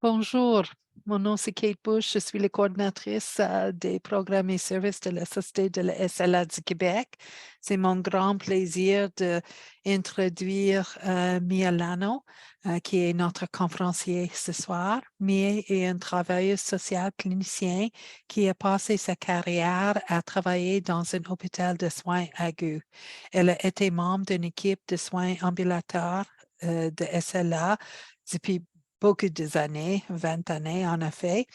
Bonjour, mon nom c'est Kate Bush, je suis la coordinatrice des programmes et services de la Société de la SLA du Québec. C'est mon grand plaisir d'introduire Mia Lano, qui est notre conférencier ce soir. Mia est une travailleuse sociale clinicienne qui a passé sa carrière à travailler dans un hôpital de soins aigus. Elle a été membre d'une équipe de soins ambulatoires de SLA depuis beaucoup d'années, 20 années en effet.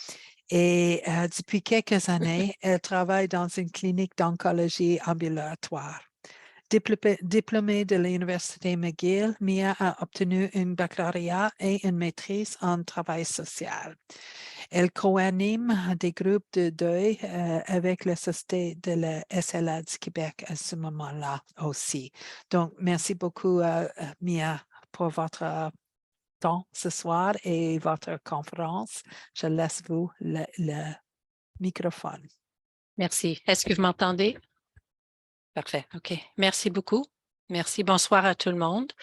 Et depuis quelques années, elle travaille dans une clinique d'oncologie ambulatoire. Diplômée de l'Université McGill, Mia a obtenu un baccalauréat et une maîtrise en travail social. Elle co-anime des groupes de deuil avec la Société de la SLA du Québec à ce moment-là aussi. Donc, merci beaucoup, Mia, pour votre temps ce soir et votre conférence. Je laisse vous le microphone. Merci. Est-ce que vous m'entendez? Parfait. OK. Merci beaucoup. Merci. Bonsoir à tout le monde.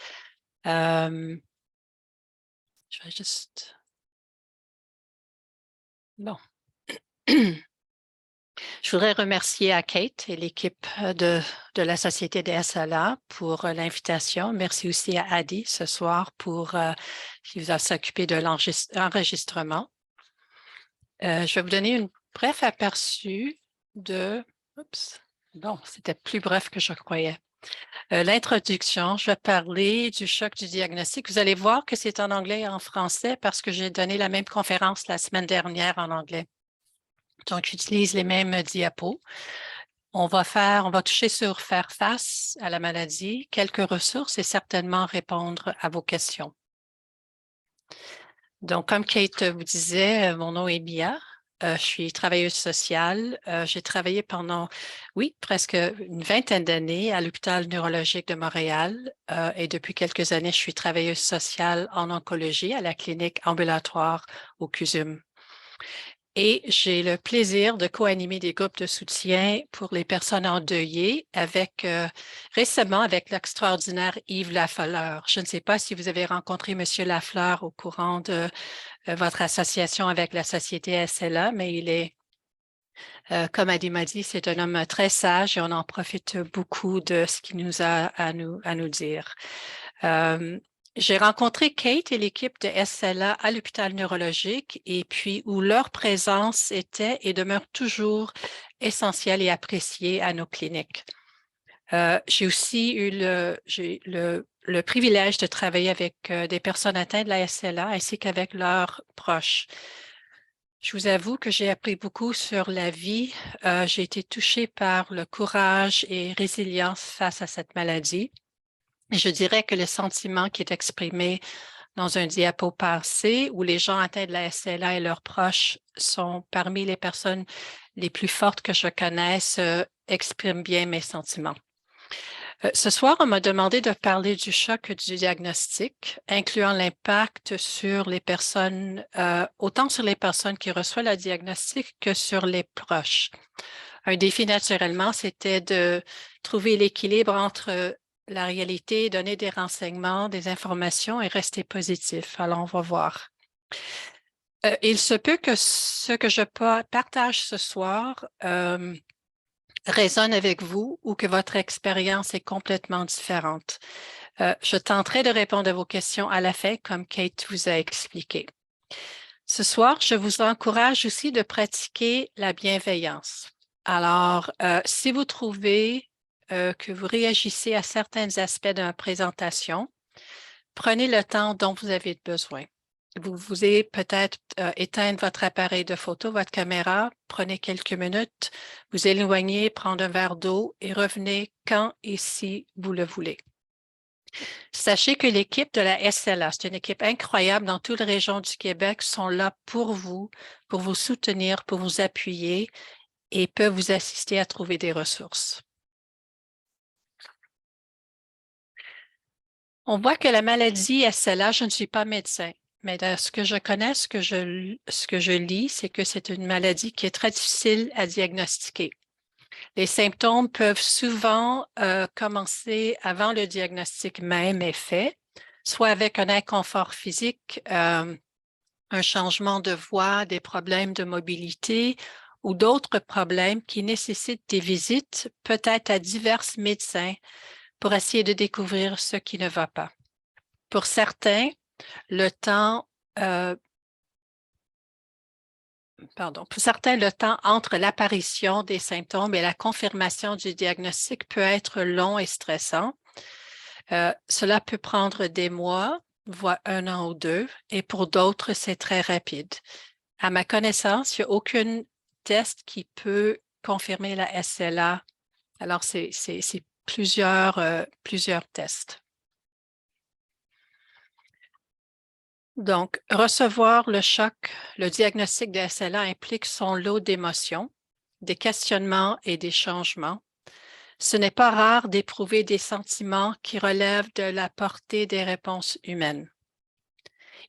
Je vais juste... Bon. Je voudrais remercier à Kate et l'équipe de la Société des SLA pour l'invitation. Merci aussi à Adi ce soir qui va s'occuper de l'enregistrement. Je vais vous donner un bref aperçu de... Oups. Bon, c'était plus bref que je croyais. L'introduction, je vais parler du choc du diagnostic. Vous allez voir que c'est en anglais et en français parce que j'ai donné la même conférence la semaine dernière en anglais. Donc, j'utilise les mêmes diapos. On va toucher sur faire face à la maladie, quelques ressources et certainement répondre à vos questions. Donc, comme Kate vous disait, mon nom est Mia. Je suis travailleuse sociale. J'ai travaillé pendant, presque une vingtaine d'années à l'hôpital neurologique de Montréal et depuis quelques années, je suis travailleuse sociale en oncologie à la clinique ambulatoire au CUSUM. Et j'ai le plaisir de co-animer des groupes de soutien pour les personnes endeuillées récemment avec l'extraordinaire Yves Lafleur. Je ne sais pas si vous avez rencontré M. Lafleur au courant de votre association avec la Société SLA, mais il est, comme Adi m'a dit, c'est un homme très sage et on en profite beaucoup de ce qu'il nous a à nous dire. J'ai rencontré Kate et l'équipe de SLA à l'hôpital neurologique et puis où leur présence était et demeure toujours essentielle et appréciée à nos cliniques. J'ai aussi eu le privilège de travailler avec des personnes atteintes de la SLA ainsi qu'avec leurs proches. Je vous avoue que j'ai appris beaucoup sur la vie. J'ai été touchée par le courage et résilience face à cette maladie. Et je dirais que le sentiment qui est exprimé dans un diapo passé où les gens atteints de la SLA et leurs proches sont parmi les personnes les plus fortes que je connaisse, exprime bien mes sentiments. Ce soir, on m'a demandé de parler du choc du diagnostic, incluant l'impact sur les personnes, autant sur les personnes qui reçoivent le diagnostic que sur les proches. Un défi, naturellement, c'était de trouver l'équilibre entre la réalité, donner des renseignements, des informations et rester positif. Alors, on va voir. Il se peut que ce que je partage ce soir résonne avec vous ou que votre expérience est complètement différente. Je tenterai de répondre à vos questions à la fin, comme Kate vous a expliqué. Ce soir, je vous encourage aussi de pratiquer la bienveillance. Alors, si vous trouvez que vous réagissez à certains aspects de ma présentation, prenez le temps dont vous avez besoin. Vous allez peut-être éteindre votre appareil de photo, votre caméra, prenez quelques minutes, vous éloignez, prendre un verre d'eau et revenez quand et si vous le voulez. Sachez que l'équipe de la SLA, c'est une équipe incroyable dans toute la région du Québec, sont là pour vous soutenir, pour vous appuyer et peuvent vous assister à trouver des ressources. On voit que la maladie SLA, je ne suis pas médecin, mais de ce que je connais, ce que je lis, c'est que c'est une maladie qui est très difficile à diagnostiquer. Les symptômes peuvent souvent commencer avant le diagnostic même est fait, soit avec un inconfort physique, un un changement de voix, des problèmes de mobilité ou d'autres problèmes qui nécessitent des visites, peut-être à divers médecins, pour essayer de découvrir ce qui ne va pas. Pour certains, le temps entre l'apparition des symptômes et la confirmation du diagnostic peut être long et stressant. Cela peut prendre des mois, voire 1 an ou 2, et pour d'autres, c'est très rapide. À ma connaissance, il n'y a aucun test qui peut confirmer la SLA. Alors, c'est plusieurs tests. Donc, recevoir le choc, le diagnostic de SLA implique son lot d'émotions, des questionnements et des changements. Ce n'est pas rare d'éprouver des sentiments qui relèvent de la portée des réponses humaines.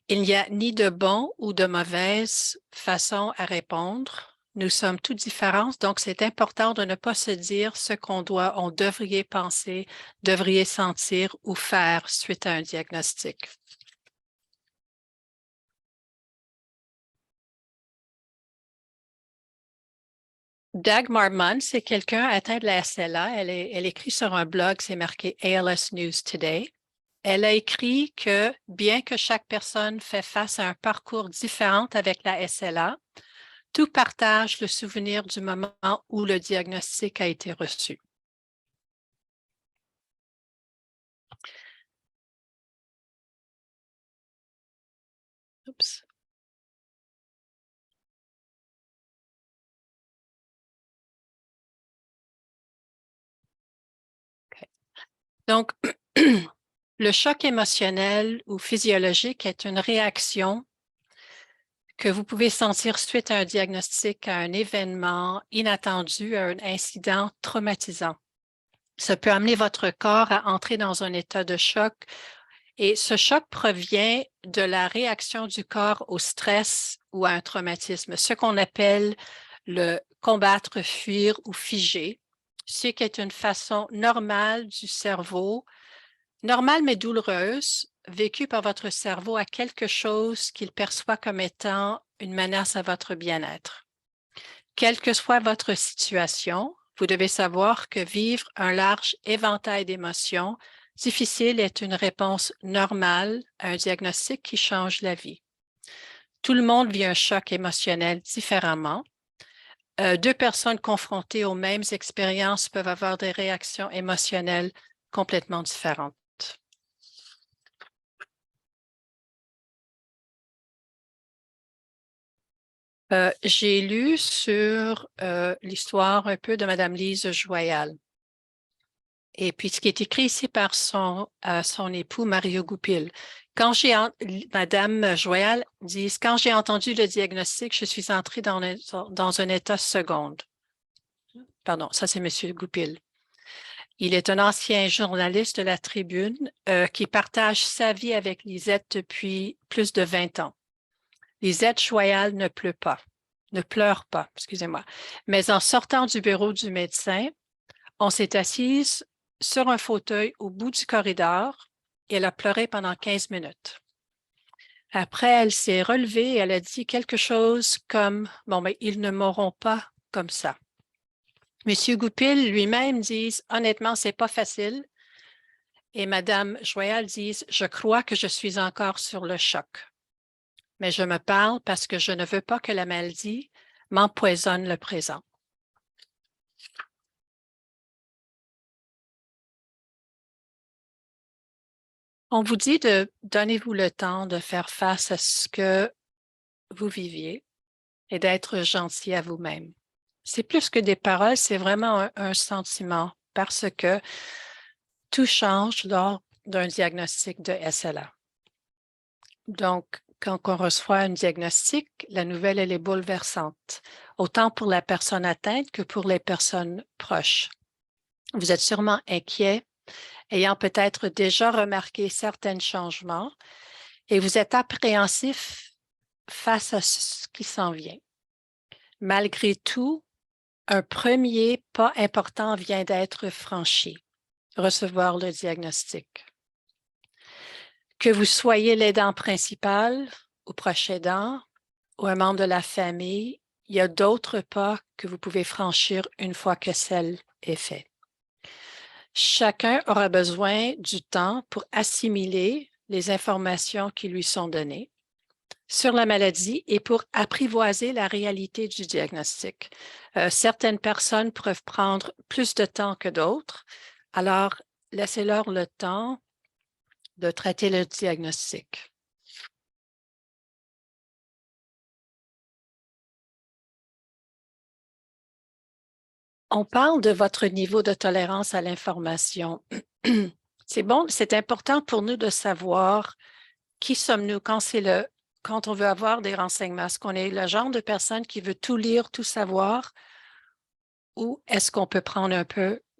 Il n'y a ni de bon ou de mauvaise façon à répondre. Nous sommes tous différents, donc c'est important de ne pas se dire ce on devrait penser, devrait sentir ou faire suite à un diagnostic. Dagmar Munn, c'est quelqu'un atteint de la SLA. Elle écrit sur un blog, c'est marqué ALS News Today. Elle a écrit que bien que chaque personne fait face à un parcours différent avec la SLA, tout partage le souvenir du moment où le diagnostic a été reçu. Oups. Okay. Donc, le choc émotionnel ou physiologique est une réaction que vous pouvez sentir suite à un diagnostic, à un événement inattendu, à un incident traumatisant. Ça peut amener votre corps à entrer dans un état de choc et ce choc provient de la réaction du corps au stress ou à un traumatisme, ce qu'on appelle le combattre, fuir ou figer, ce qui est une façon normale du cerveau, normale mais douloureuse, vécue par votre cerveau à quelque chose qu'il perçoit comme étant une menace à votre bien-être. Quelle que soit votre situation, vous devez savoir que vivre un large éventail d'émotions difficiles est une réponse normale à un diagnostic qui change la vie. Tout le monde vit un choc émotionnel différemment. 2 personnes confrontées aux mêmes expériences peuvent avoir des réactions émotionnelles complètement différentes. J'ai lu sur l'histoire un peu de Mme Lise Joyal. Et puis, ce qui est écrit ici par son époux, Mario Goupil. Madame Joyal dit, quand j'ai entendu le diagnostic, je suis entrée dans un état seconde. Pardon, ça c'est M. Goupil. Il est un ancien journaliste de la Tribune qui partage sa vie avec Lisette depuis plus de 20 ans. Lisette Joyal ne pleure pas, excusez-moi. Mais en sortant du bureau du médecin, on s'est assise sur un fauteuil au bout du corridor et elle a pleuré pendant 15 minutes. Après, elle s'est relevée et elle a dit quelque chose comme « Bon, mais ils ne mourront pas comme ça ». M. Goupil lui-même dit « Honnêtement, c'est pas facile ». Et Mme Joyal dit « Je crois que je suis encore sur le choc. Mais je me parle parce que je ne veux pas que la maladie m'empoisonne le présent. » On vous dit de donnez-vous le temps de faire face à ce que vous viviez et d'être gentil à vous-même. C'est plus que des paroles, c'est vraiment un sentiment parce que tout change lors d'un diagnostic de SLA. Donc, quand on reçoit un diagnostic, la nouvelle, elle est bouleversante, autant pour la personne atteinte que pour les personnes proches. Vous êtes sûrement inquiet, ayant peut-être déjà remarqué certains changements, et vous êtes appréhensif face à ce qui s'en vient. Malgré tout, un premier pas important vient d'être franchi, recevoir le diagnostic. Que vous soyez l'aidant principal, au proche aidant ou un membre de la famille, il y a d'autres pas que vous pouvez franchir une fois que celle est faite. Chacun aura besoin du temps pour assimiler les informations qui lui sont données sur la maladie et pour apprivoiser la réalité du diagnostic. Certaines personnes peuvent prendre plus de temps que d'autres, alors laissez-leur le temps de traiter le diagnostic. On parle de votre niveau de tolérance à l'information. C'est bon, c'est important pour nous de savoir qui sommes-nous quand on veut avoir des renseignements. Est-ce qu'on est le genre de personne qui veut tout lire, tout savoir, ou est-ce qu'on peut prendre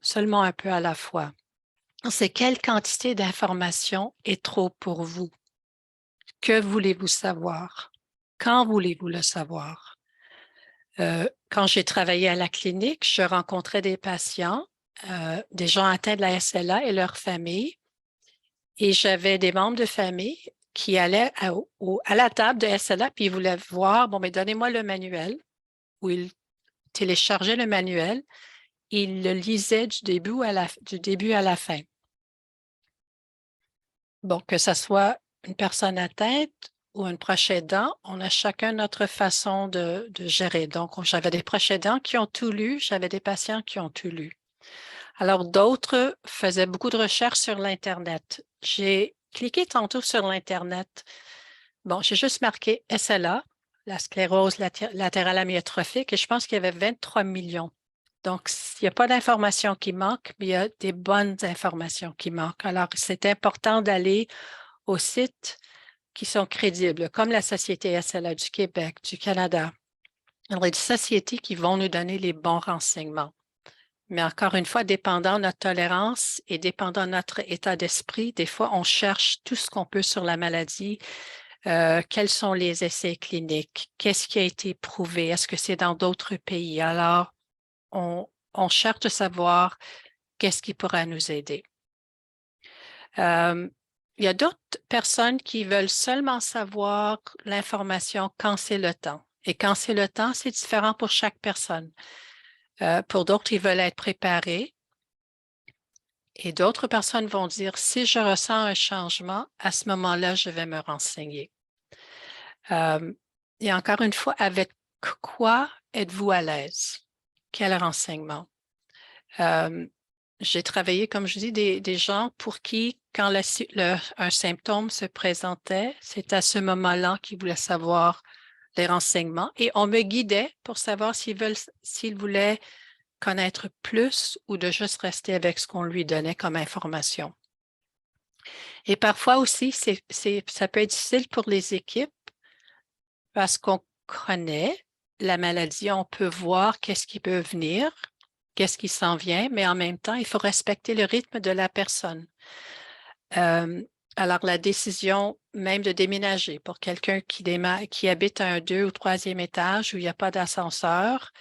seulement un peu à la fois? C'est quelle quantité d'informations est trop pour vous? Que voulez-vous savoir? Quand voulez-vous le savoir? Quand j'ai travaillé à la clinique, je rencontrais des patients, des gens atteints de la SLA et leurs familles, et j'avais des membres de famille qui allaient à la table de SLA, puis ils voulaient voir, bon, mais donnez-moi le manuel, où ils téléchargeaient le manuel, et ils le lisaient du début à la fin. Bon, que ce soit une personne atteinte ou un proche aidant, on a chacun notre façon de gérer. Donc, j'avais des proches aidants qui ont tout lu, j'avais des patients qui ont tout lu. Alors, d'autres faisaient beaucoup de recherches sur l'Internet. J'ai cliqué tantôt sur l'Internet. Bon, j'ai juste marqué SLA, la sclérose latérale amyotrophique, et je pense qu'il y avait 23 millions. Donc, il n'y a pas d'informations qui manquent, mais il y a des bonnes informations qui manquent. Alors, c'est important d'aller aux sites qui sont crédibles, comme la Société SLA du Québec, du Canada. Alors, il y a des sociétés qui vont nous donner les bons renseignements. Mais encore une fois, dépendant de notre tolérance et dépendant de notre état d'esprit, des fois, on cherche tout ce qu'on peut sur la maladie. Quels sont les essais cliniques? Qu'est-ce qui a été prouvé? Est-ce que c'est dans d'autres pays? Alors, on cherche de savoir qu'est-ce qui pourra nous aider. Il y a d'autres personnes qui veulent seulement savoir l'information quand c'est le temps. Et quand c'est le temps, c'est différent pour chaque personne. Pour d'autres, ils veulent être préparés. Et d'autres personnes vont dire, si je ressens un changement, à ce moment-là, je vais me renseigner. Et encore une fois, avec quoi êtes-vous à l'aise? Quel renseignement? J'ai travaillé, comme je dis, des gens pour qui, quand un symptôme se présentait, c'est à ce moment-là qu'ils voulaient savoir les renseignements. Et on me guidait pour savoir s'ils voulaient connaître plus ou de juste rester avec ce qu'on lui donnait comme information. Et parfois aussi, ça peut être difficile pour les équipes parce qu'on connaît la maladie, on peut voir qu'est-ce qui peut venir, qu'est-ce qui s'en vient, mais en même temps, il faut respecter le rythme de la personne. Alors, la décision même de déménager pour quelqu'un qui habite à un 2e ou 3e étage où il n'y a pas d'ascenseur,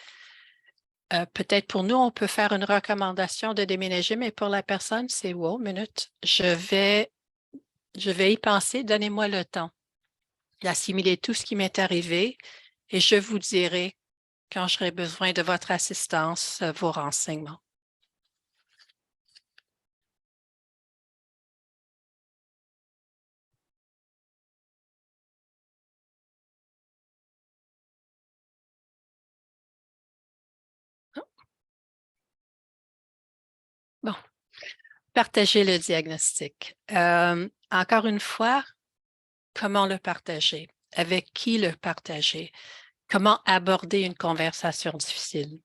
peut-être pour nous, on peut faire une recommandation de déménager, mais pour la personne, c'est « wow, minute, je vais y penser, donnez-moi le temps d'assimiler tout ce qui m'est arrivé et je vous dirai quand j'aurai besoin de votre assistance, vos renseignements. » Bon, partager le diagnostic. Encore une fois, comment le partager? Avec qui le partager? Comment aborder une conversation difficile?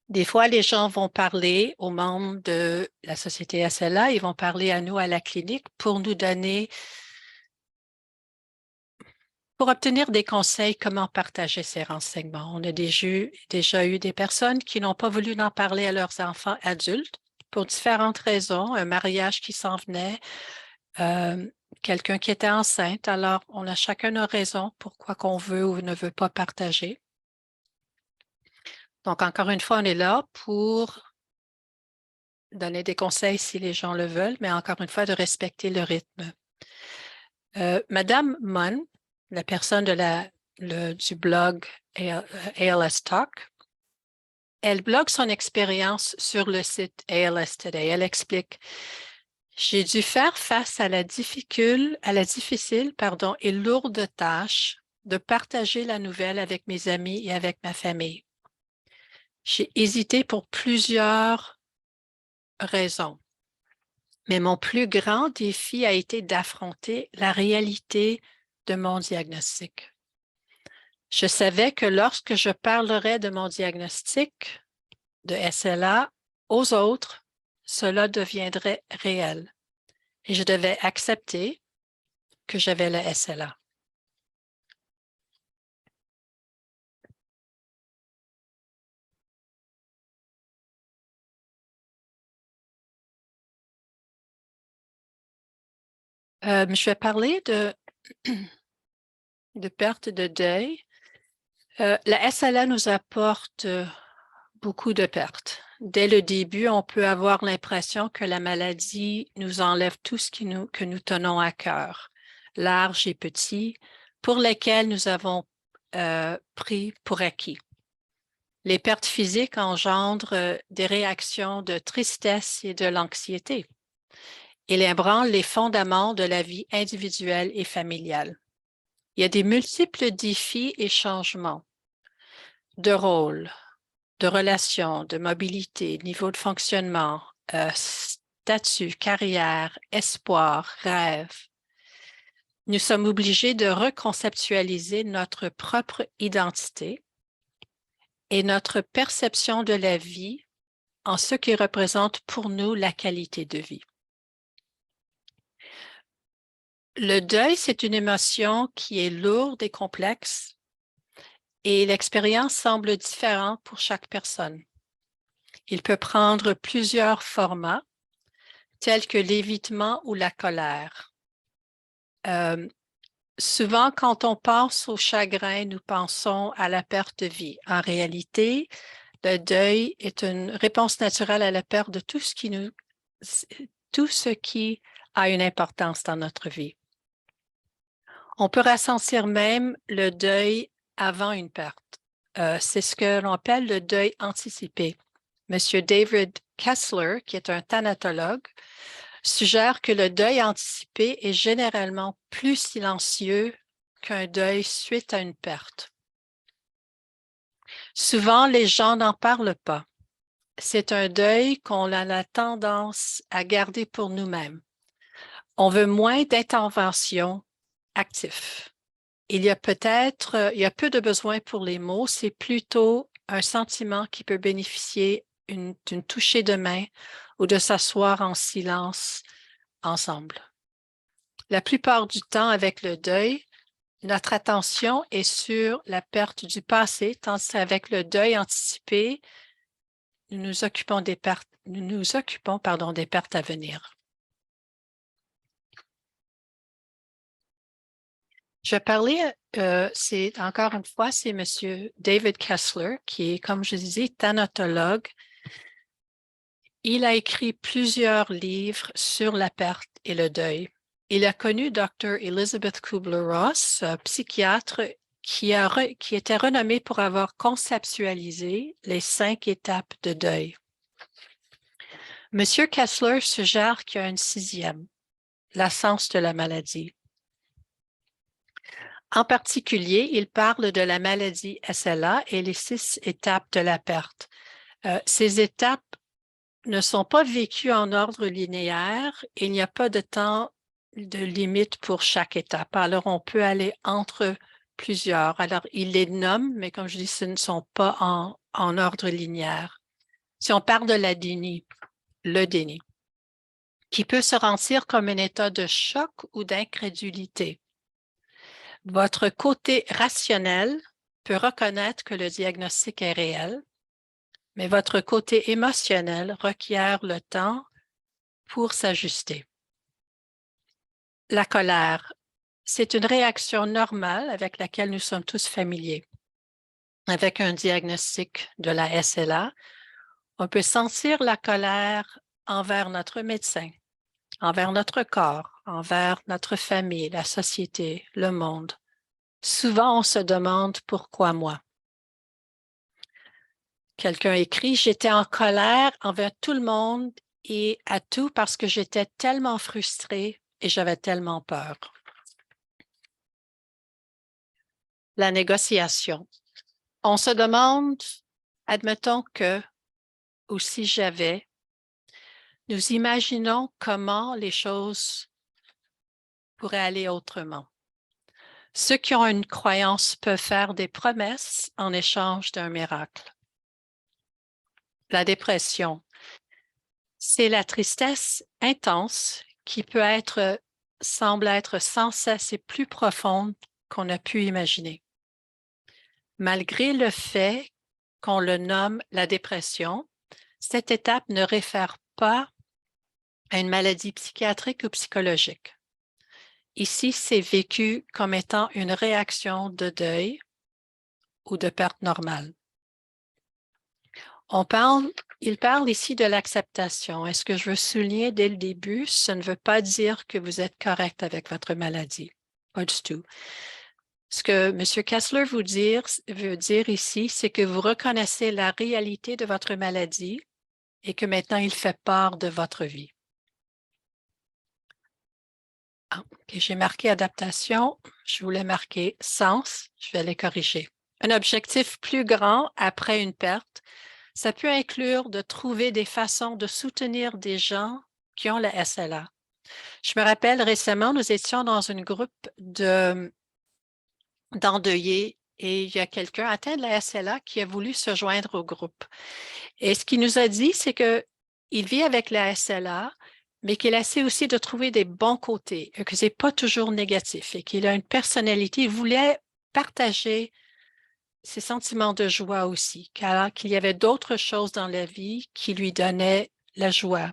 Des fois, les gens vont parler aux membres de la Société SLA, ils vont parler à nous à la clinique pour nous donner, pour obtenir des conseils, comment partager ces renseignements. On a déjà eu des personnes qui n'ont pas voulu en parler à leurs enfants adultes pour différentes raisons, un mariage qui s'en venait, quelqu'un qui était enceinte. Alors, on a chacun nos raisons pourquoi qu'on veut ou ne veut pas partager. Donc, encore une fois, on est là pour donner des conseils si les gens le veulent, mais encore une fois, de respecter le rythme. Madame Munn, la personne du blog ALS Talk, elle blogue son expérience sur le site ALS Today. Elle explique: j'ai dû faire face à la difficile et lourde tâche de partager la nouvelle avec mes amis et avec ma famille. J'ai hésité pour plusieurs raisons, mais mon plus grand défi a été d'affronter la réalité de mon diagnostic. Je savais que lorsque je parlerais de mon diagnostic de SLA aux autres, cela deviendrait réel et je devais accepter que j'avais le SLA. Je vais parler de perte de deuil. La SLA nous apporte beaucoup de pertes. Dès le début, on peut avoir l'impression que la maladie nous enlève tout ce que nous tenons à cœur, large et petit, pour lesquels nous avons pris pour acquis. Les pertes physiques engendrent des réactions de tristesse et de l'anxiété. Il ébranle les fondements de la vie individuelle et familiale. Il y a des multiples défis et changements de rôle, de relations, de mobilité, niveau de fonctionnement, statut, carrière, espoir, rêve. Nous sommes obligés de reconceptualiser notre propre identité et notre perception de la vie en ce qui représente pour nous la qualité de vie. Le deuil, c'est une émotion qui est lourde et complexe et l'expérience semble différente pour chaque personne. Il peut prendre plusieurs formats, tels que l'évitement ou la colère. Souvent, quand on pense au chagrin, nous pensons à la perte de vie. En réalité, le deuil est une réponse naturelle à la perte de tout ce qui a une importance dans notre vie. On peut ressentir même le deuil avant une perte. C'est ce que l'on appelle le deuil anticipé. Monsieur David Kessler, qui est un thanatologue, suggère que le deuil anticipé est généralement plus silencieux qu'un deuil suite à une perte. Souvent, les gens n'en parlent pas. C'est un deuil qu'on a la tendance à garder pour nous-mêmes. On veut moins d'intervention active. Il y a peu de besoin pour les mots, c'est plutôt un sentiment qui peut bénéficier d'une touchée de main ou de s'asseoir en silence ensemble. La plupart du temps, avec le deuil, notre attention est sur la perte du passé, tandis qu'avec le deuil anticipé, nous nous occupons des pertes à venir. Je vais parler, encore une fois, c'est M. David Kessler, qui est, comme je disais, thanatologue. Il a écrit plusieurs livres sur la perte et le deuil. Il a connu Dr. Elizabeth Kubler-Ross, psychiatre qui était renommée pour avoir conceptualisé les 5 étapes de deuil. M. Kessler suggère qu'il y a une 6e, l'absence de la maladie. En particulier, il parle de la maladie SLA et les 6 étapes de la perte. Ces étapes ne sont pas vécues en ordre linéaire. Il n'y a pas de temps de limite pour chaque étape. Alors, on peut aller entre plusieurs. Alors, il les nomme, mais comme je dis, ce ne sont pas en ordre linéaire. Si on parle de le déni, qui peut se ressentir comme un état de choc ou d'incrédulité. Votre côté rationnel peut reconnaître que le diagnostic est réel, mais votre côté émotionnel requiert le temps pour s'ajuster. La colère, c'est une réaction normale avec laquelle nous sommes tous familiers. Avec un diagnostic de la SLA, on peut sentir la colère envers notre médecin, envers notre corps, envers notre famille, la société, le monde. Souvent, on se demande pourquoi moi. Quelqu'un écrit, j'étais en colère envers tout le monde et à tout parce que j'étais tellement frustrée et j'avais tellement peur. La négociation. On se demande, admettons que, ou si j'avais, nous imaginons comment les choses pourraient aller autrement. Ceux qui ont une croyance peuvent faire des promesses en échange d'un miracle. La dépression, c'est la tristesse intense qui semble être sans cesse et plus profonde qu'on a pu imaginer. Malgré le fait qu'on le nomme la dépression, cette étape ne réfère pas à une maladie psychiatrique ou psychologique. Ici, c'est vécu comme étant une réaction de deuil ou de perte normale. Il parle ici de l'acceptation. Est-ce que je veux souligner dès le début, ça ne veut pas dire que vous êtes correct avec votre maladie. Pas du tout. Ce que M. Kessler veut dire ici, c'est que vous reconnaissez la réalité de votre maladie et que maintenant, il fait part de votre vie. Okay, j'ai marqué adaptation. Je voulais marquer sens. Je vais les corriger. Un objectif plus grand après une perte, ça peut inclure de trouver des façons de soutenir des gens qui ont la SLA. Je me rappelle récemment, nous étions dans un groupe d'endeuillés et il y a quelqu'un atteint de la SLA qui a voulu se joindre au groupe. Et ce qu'il nous a dit, c'est qu'il vit avec la SLA, mais qu'il essaie aussi de trouver des bons côtés, que ce n'est pas toujours négatif et qu'il a une personnalité. Il voulait partager ses sentiments de joie aussi, qu'il y avait d'autres choses dans la vie qui lui donnaient la joie,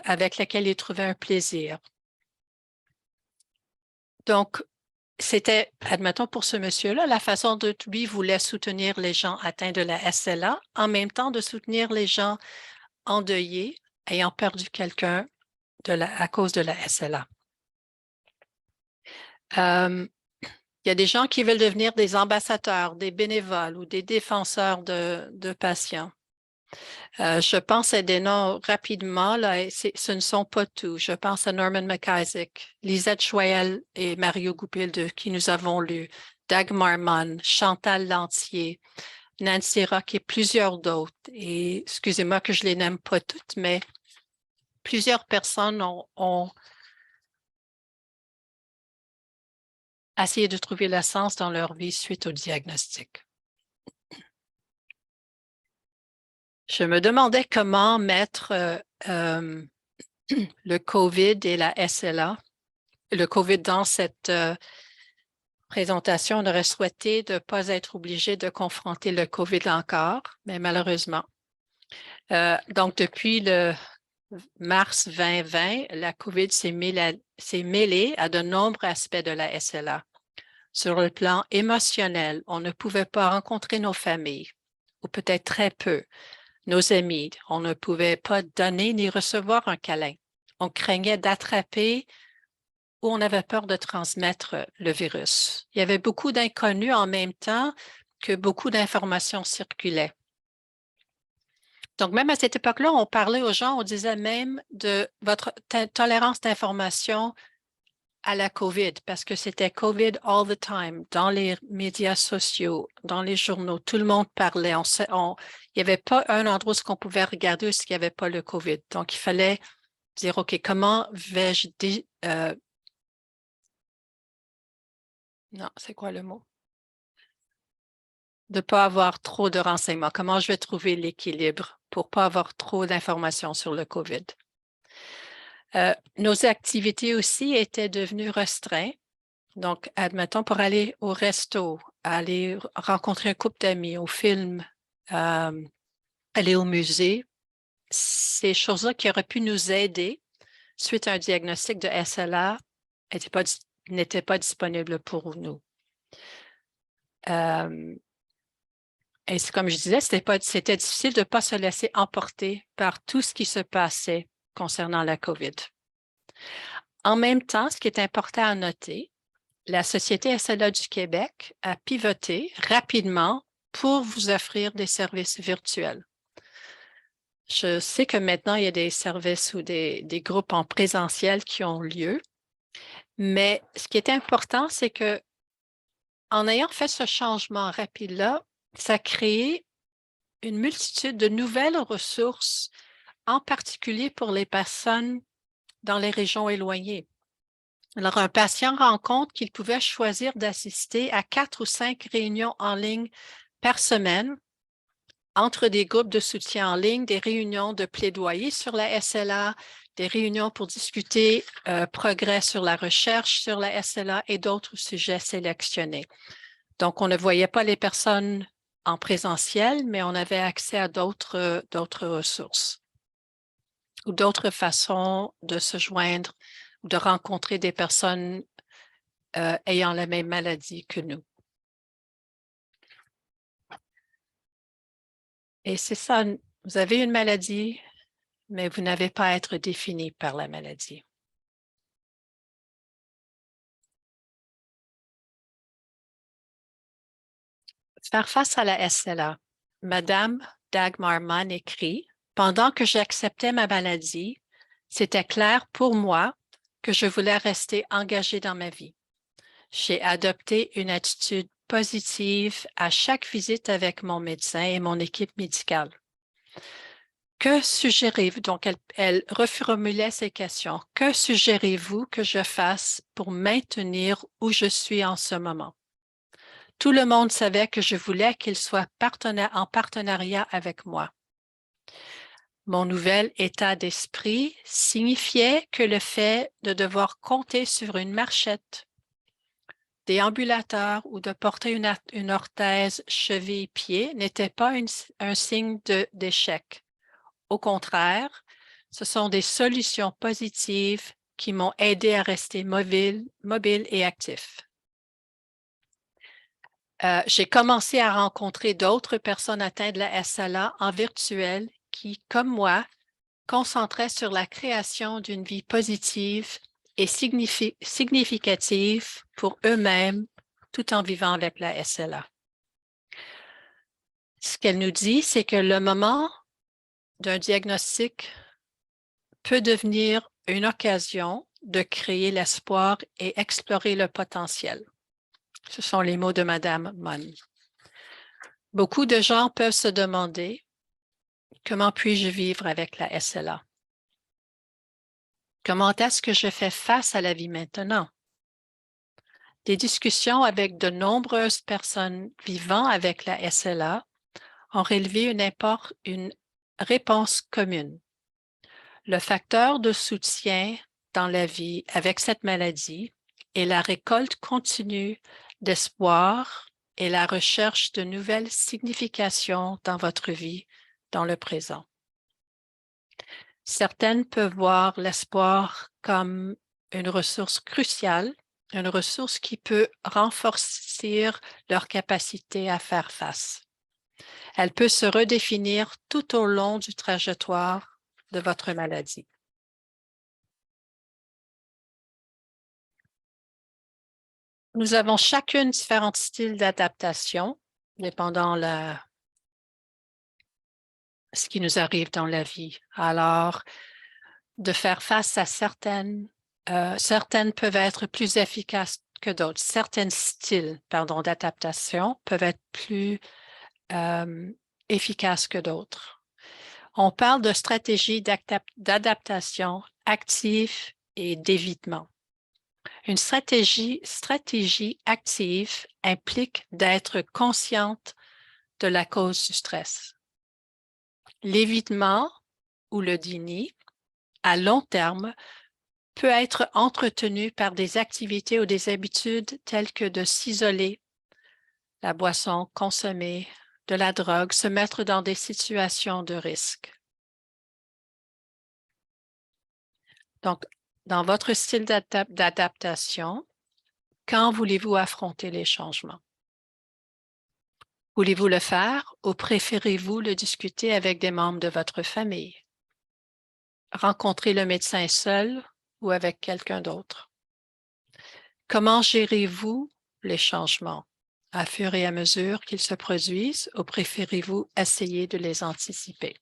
avec laquelle il trouvait un plaisir. Donc, c'était, admettons pour ce monsieur-là, la façon dont lui voulait soutenir les gens atteints de la SLA, en même temps de soutenir les gens endeuillés, ayant perdu quelqu'un à cause de la SLA. Il y a des gens qui veulent devenir des ambassadeurs, des bénévoles ou des défenseurs de patients. Je pense à des noms rapidement, là, et ce ne sont pas tous. Je pense à Norman McIsaac, Lisette Choyel et Mario Goupil qui nous avons lus, Dagmar Mann, Chantal Lantier, Nancy Rock et plusieurs d'autres. Et excusez-moi que je les nomme pas toutes, mais plusieurs personnes ont essayé de trouver le sens dans leur vie suite au diagnostic. Je me demandais comment mettre le COVID et la SLA, le COVID dans cette présentation. On aurait souhaité de ne pas être obligé de confronter le COVID encore, mais malheureusement. Donc, depuis le mars 2020, la COVID s'est mêlée à de nombreux aspects de la SLA. Sur le plan émotionnel, on ne pouvait pas rencontrer nos familles, ou peut-être très peu. Nos amis, on ne pouvait pas donner ni recevoir un câlin. On craignait d'attraper ou on avait peur de transmettre le virus. Il y avait beaucoup d'inconnus en même temps que beaucoup d'informations circulaient. Donc, même à cette époque-là, on parlait aux gens, on disait même de votre tolérance d'information à la COVID, parce que c'était COVID all the time, dans les médias sociaux, dans les journaux, tout le monde parlait. Il n'y avait pas un endroit où on pouvait regarder où il n'y avait pas le COVID. Donc, il fallait dire, OK, comment vais-je... Non, c'est quoi le mot? De ne pas avoir trop de renseignements. Comment je vais trouver l'équilibre pour ne pas avoir trop d'informations sur le COVID? Nos activités aussi étaient devenues restreintes. Donc, admettons, pour aller au resto, aller rencontrer un couple d'amis, au film, aller au musée, ces choses-là qui auraient pu nous aider suite à un diagnostic de SLA n'étaient pas disponibles pour nous. Et comme je disais, c'était difficile de ne pas se laisser emporter par tout ce qui se passait concernant la COVID. En même temps, ce qui est important à noter, la Société SLA du Québec a pivoté rapidement pour vous offrir des services virtuels. Je sais que maintenant, il y a des services ou des groupes en présentiel qui ont lieu, mais ce qui est important, c'est que en ayant fait ce changement rapide-là, ça a créé une multitude de nouvelles ressources, en particulier pour les personnes dans les régions éloignées. Alors, un patient rend compte qu'il pouvait choisir d'assister à 4 ou 5 réunions en ligne par semaine, entre des groupes de soutien en ligne, des réunions de plaidoyer sur la SLA, des réunions pour discuter progrès sur la recherche sur la SLA et d'autres sujets sélectionnés. Donc, on ne voyait pas les personnes en présentiel, mais on avait accès à d'autres ressources ou d'autres façons de se joindre ou de rencontrer des personnes ayant la même maladie que nous. Et c'est ça, vous avez une maladie, mais vous n'avez pas à être défini par la maladie. Faire face à la SLA. Madame Dagmar Mann écrit, « Pendant que j'acceptais ma maladie, c'était clair pour moi que je voulais rester engagée dans ma vie. J'ai adopté une attitude positive à chaque visite avec mon médecin et mon équipe médicale. Que suggérez-vous? » Donc, elle reformulait ses questions. « Que suggérez-vous que je fasse pour maintenir où je suis en ce moment? » Tout le monde savait que je voulais qu'il soit en partenariat avec moi. Mon nouvel état d'esprit signifiait que le fait de devoir compter sur une marchette, déambulateur ou de porter une orthèse cheville-pied n'était pas un signe d'échec. Au contraire, ce sont des solutions positives qui m'ont aidé à rester mobile et actif. J'ai commencé à rencontrer d'autres personnes atteintes de la SLA en virtuel qui, comme moi, concentraient sur la création d'une vie positive et significative pour eux-mêmes tout en vivant avec la SLA. Ce qu'elle nous dit, c'est que le moment d'un diagnostic peut devenir une occasion de créer l'espoir et explorer le potentiel. Ce sont les mots de Madame Mann. Beaucoup de gens peuvent se demander « Comment puis-je vivre avec la SLA? Comment est-ce que je fais face à la vie maintenant? » Des discussions avec de nombreuses personnes vivant avec la SLA ont relevé une réponse commune. Le facteur de soutien dans la vie avec cette maladie est la récolte continue d'espoir et la recherche de nouvelles significations dans votre vie dans le présent. Certaines peuvent voir l'espoir comme une ressource cruciale, une ressource qui peut renforcer leur capacité à faire face. Elle peut se redéfinir tout au long du trajectoire de votre maladie. Nous avons chacune différents styles d'adaptation, dépendant ce qui nous arrive dans la vie. Alors, de faire face à certaines peuvent être plus efficaces que d'autres. Certains styles, d'adaptation peuvent être plus efficaces que d'autres. On parle de stratégies d'adaptation active et d'évitement. Une stratégie active implique d'être consciente de la cause du stress. L'évitement ou le déni, à long terme, peut être entretenu par des activités ou des habitudes telles que de s'isoler, la boisson consommée, de la drogue, se mettre dans des situations de risque. Donc, dans votre style d'adaptation, quand voulez-vous affronter les changements? Voulez-vous le faire ou préférez-vous le discuter avec des membres de votre famille? Rencontrer le médecin seul ou avec quelqu'un d'autre? Comment gérez-vous les changements à fur et à mesure qu'ils se produisent ou préférez-vous essayer de les anticiper?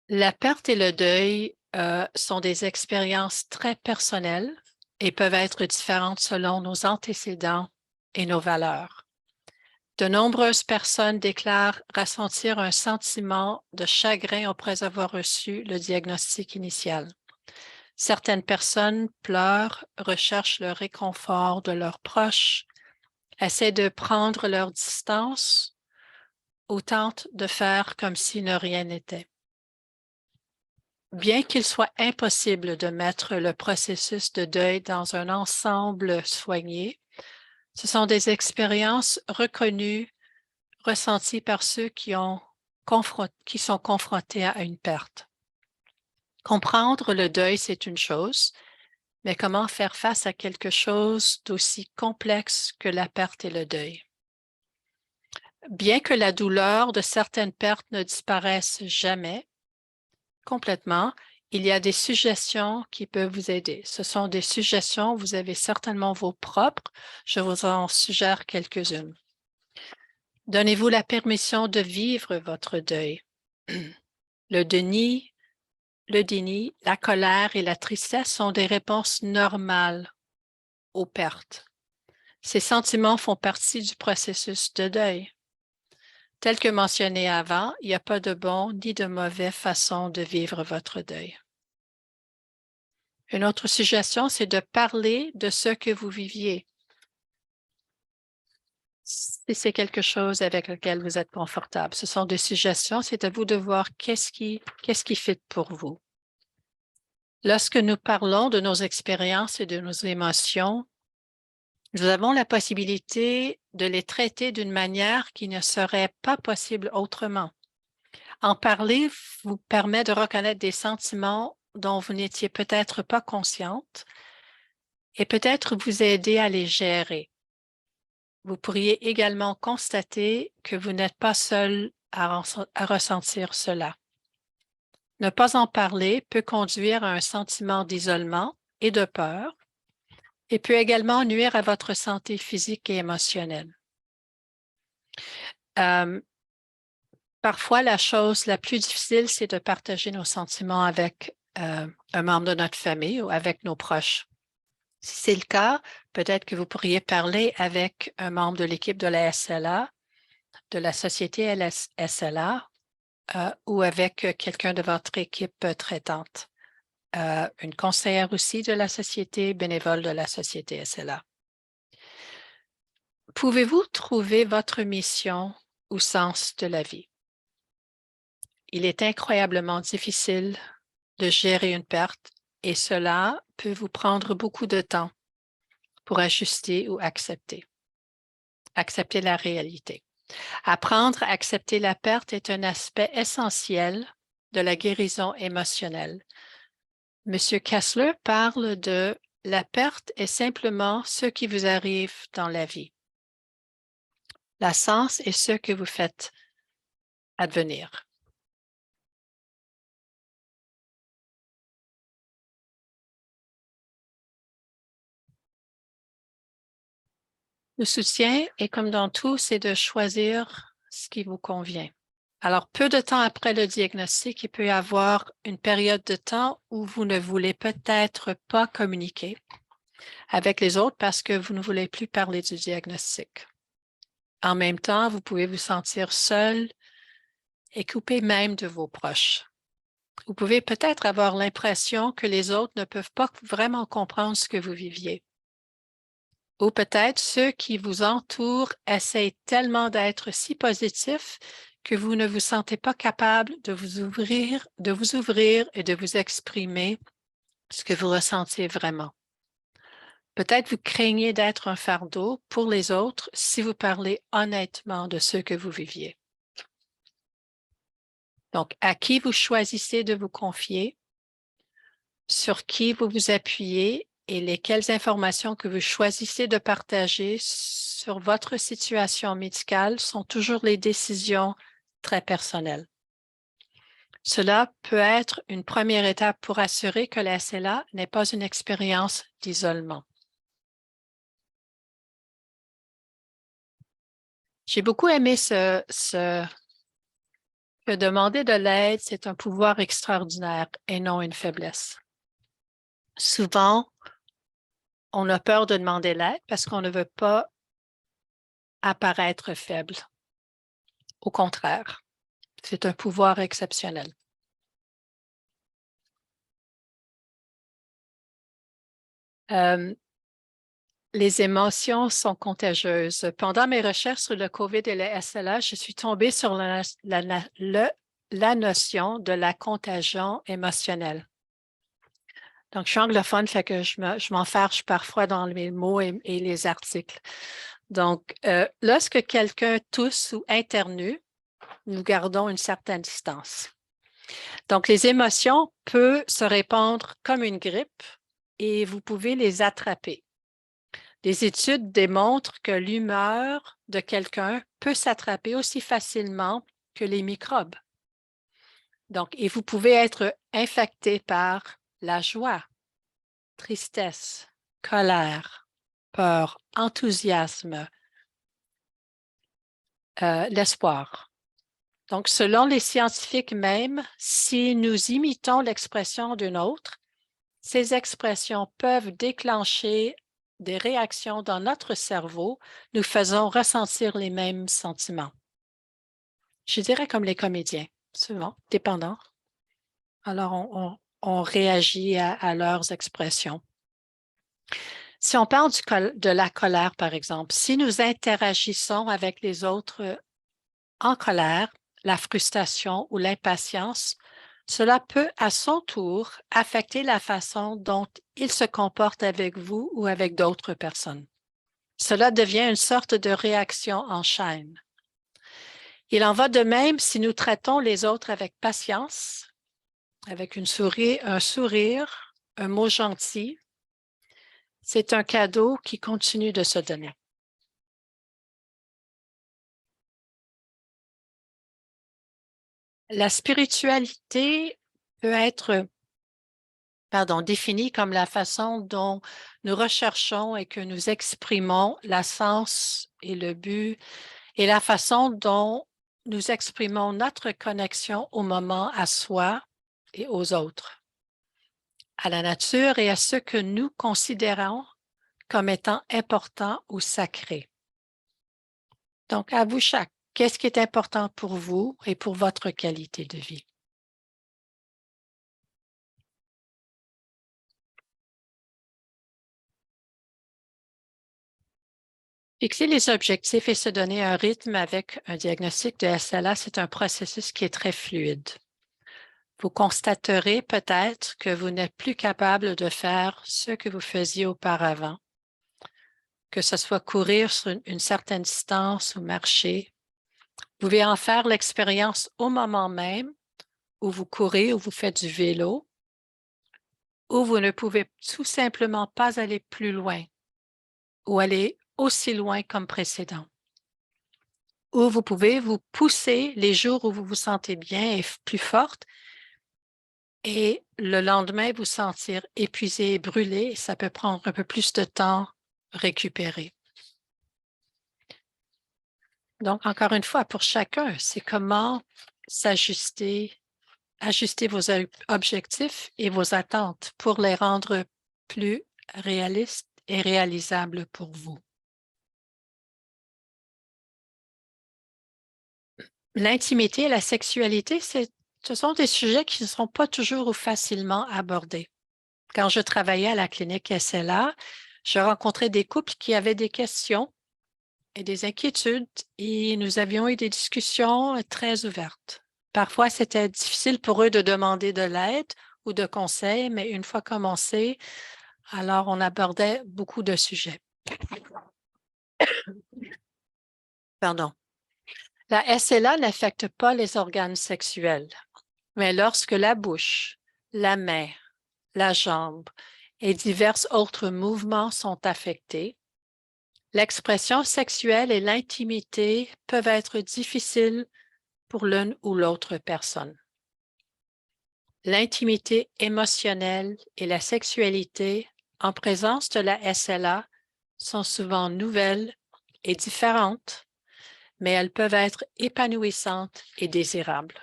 La perte et le deuil sont des expériences très personnelles et peuvent être différentes selon nos antécédents et nos valeurs. De nombreuses personnes déclarent ressentir un sentiment de chagrin après avoir reçu le diagnostic initial. Certaines personnes pleurent, recherchent le réconfort de leurs proches, essaient de prendre leur distance ou tentent de faire comme si ne rien n'était. Bien qu'il soit impossible de mettre le processus de deuil dans un ensemble soigné, ce sont des expériences reconnues, ressenties par ceux qui sont confrontés à une perte. Comprendre le deuil, c'est une chose, mais comment faire face à quelque chose d'aussi complexe que la perte et le deuil? Bien que la douleur de certaines pertes ne disparaisse jamais complètement, il y a des suggestions qui peuvent vous aider. Ce sont des suggestions, vous avez certainement vos propres, je vous en suggère quelques-unes. Donnez-vous la permission de vivre votre deuil. Le déni, la colère et la tristesse sont des réponses normales aux pertes. Ces sentiments font partie du processus de deuil. Tel que mentionné avant, il n'y a pas de bon ni de mauvaise façon de vivre votre deuil. Une autre suggestion, c'est de parler de ce que vous viviez. Si c'est quelque chose avec lequel vous êtes confortable, ce sont des suggestions, c'est à vous de voir qu'est-ce qui fit pour vous. Lorsque nous parlons de nos expériences et de nos émotions, nous avons la possibilité de les traiter d'une manière qui ne serait pas possible autrement. En parler vous permet de reconnaître des sentiments dont vous n'étiez peut-être pas consciente et peut-être vous aider à les gérer. Vous pourriez également constater que vous n'êtes pas seul à ressentir cela. Ne pas en parler peut conduire à un sentiment d'isolement et de peur et peut également nuire à votre santé physique et émotionnelle. Parfois, la chose la plus difficile, c'est de partager nos sentiments avec un membre de notre famille ou avec nos proches. Si c'est le cas, peut-être que vous pourriez parler avec un membre de l'équipe de la SLA, de la société SLA, ou avec quelqu'un de votre équipe traitante. Une conseillère aussi de la société, bénévole de la société SLA. Pouvez-vous trouver votre mission ou sens de la vie? Il est incroyablement difficile de gérer une perte et cela peut vous prendre beaucoup de temps pour ajuster ou accepter. Accepter la réalité. Apprendre à accepter la perte est un aspect essentiel de la guérison émotionnelle. Monsieur Kessler parle de la perte est simplement ce qui vous arrive dans la vie. La sens est ce que vous faites advenir. Le soutien est comme dans tout, c'est de choisir ce qui vous convient. Alors, peu de temps après le diagnostic, il peut y avoir une période de temps où vous ne voulez peut-être pas communiquer avec les autres parce que vous ne voulez plus parler du diagnostic. En même temps, vous pouvez vous sentir seul et coupé même de vos proches. Vous pouvez peut-être avoir l'impression que les autres ne peuvent pas vraiment comprendre ce que vous viviez. Ou peut-être ceux qui vous entourent essayent tellement d'être si positifs que vous ne vous sentez pas capable de vous ouvrir et de vous exprimer ce que vous ressentez vraiment. Peut-être vous craignez d'être un fardeau pour les autres si vous parlez honnêtement de ce que vous viviez. Donc, à qui vous choisissez de vous confier, sur qui vous vous appuyez et lesquelles informations que vous choisissez de partager sur votre situation médicale sont toujours les décisions très personnelles. Cela peut être une première étape pour assurer que la SLA n'est pas une expérience d'isolement. J'ai beaucoup aimé que demander de l'aide, c'est un pouvoir extraordinaire et non une faiblesse. Souvent, on a peur de demander l'aide parce qu'on ne veut pas apparaître faible. Au contraire, c'est un pouvoir exceptionnel. Les émotions sont contagieuses. Pendant mes recherches sur le COVID et le SLA, je suis tombée sur la notion de la contagion émotionnelle. Donc, je suis anglophone, fait que je m'enfarge parfois dans mes mots et les articles. Donc, lorsque quelqu'un tousse ou internue, nous gardons une certaine distance. Donc, les émotions peuvent se répandre comme une grippe et vous pouvez les attraper. Les études démontrent que l'humeur de quelqu'un peut s'attraper aussi facilement que les microbes. Donc, et vous pouvez être infecté par la joie, tristesse, colère, peur, enthousiasme, l'espoir. Donc, selon les scientifiques même, si nous imitons l'expression d'un autre, ces expressions peuvent déclencher des réactions dans notre cerveau, nous faisant ressentir les mêmes sentiments. Je dirais comme les comédiens, souvent, dépendant. Alors, on réagit à leurs expressions. Si on parle de la colère, par exemple, si nous interagissons avec les autres en colère, la frustration ou l'impatience, cela peut à son tour affecter la façon dont ils se comportent avec vous ou avec d'autres personnes. Cela devient une sorte de réaction en chaîne. Il en va de même si nous traitons les autres avec patience, avec un sourire, un mot gentil. C'est un cadeau qui continue de se donner. La spiritualité peut être définie comme la façon dont nous recherchons et que nous exprimons la sens et le but et la façon dont nous exprimons notre connexion au moment à soi et aux autres, à la nature et à ce que nous considérons comme étant important ou sacré. Donc, à vous chaque, qu'est-ce qui est important pour vous et pour votre qualité de vie? Fixer les objectifs et se donner un rythme avec un diagnostic de SLA, c'est un processus qui est très fluide. Vous constaterez peut-être que vous n'êtes plus capable de faire ce que vous faisiez auparavant, que ce soit courir sur une certaine distance ou marcher. Vous pouvez en faire l'expérience au moment même où vous courez ou vous faites du vélo, ou vous ne pouvez tout simplement pas aller plus loin ou aller aussi loin comme précédent. Ou vous pouvez vous pousser les jours où vous vous sentez bien et plus forte et le lendemain vous sentir épuisé et brûlé. Ça peut prendre un peu plus de temps récupérer. Donc, encore une fois, pour chacun, c'est comment ajuster vos objectifs et vos attentes pour les rendre plus réalistes et réalisables pour vous. L'intimité et la sexualité, ce sont des sujets qui ne sont pas toujours ou facilement abordés. Quand je travaillais à la clinique SLA, je rencontrais des couples qui avaient des questions et des inquiétudes et nous avions eu des discussions très ouvertes. Parfois, c'était difficile pour eux de demander de l'aide ou de conseils, mais une fois commencé, alors on abordait beaucoup de sujets. Pardon. La SLA n'affecte pas les organes sexuels, mais lorsque la bouche, la main, la jambe et divers autres mouvements sont affectés, l'expression sexuelle et l'intimité peuvent être difficiles pour l'une ou l'autre personne. l'intimité émotionnelle et la sexualité en présence de la SLA sont souvent nouvelles et différentes, mais elles peuvent être épanouissantes et désirables.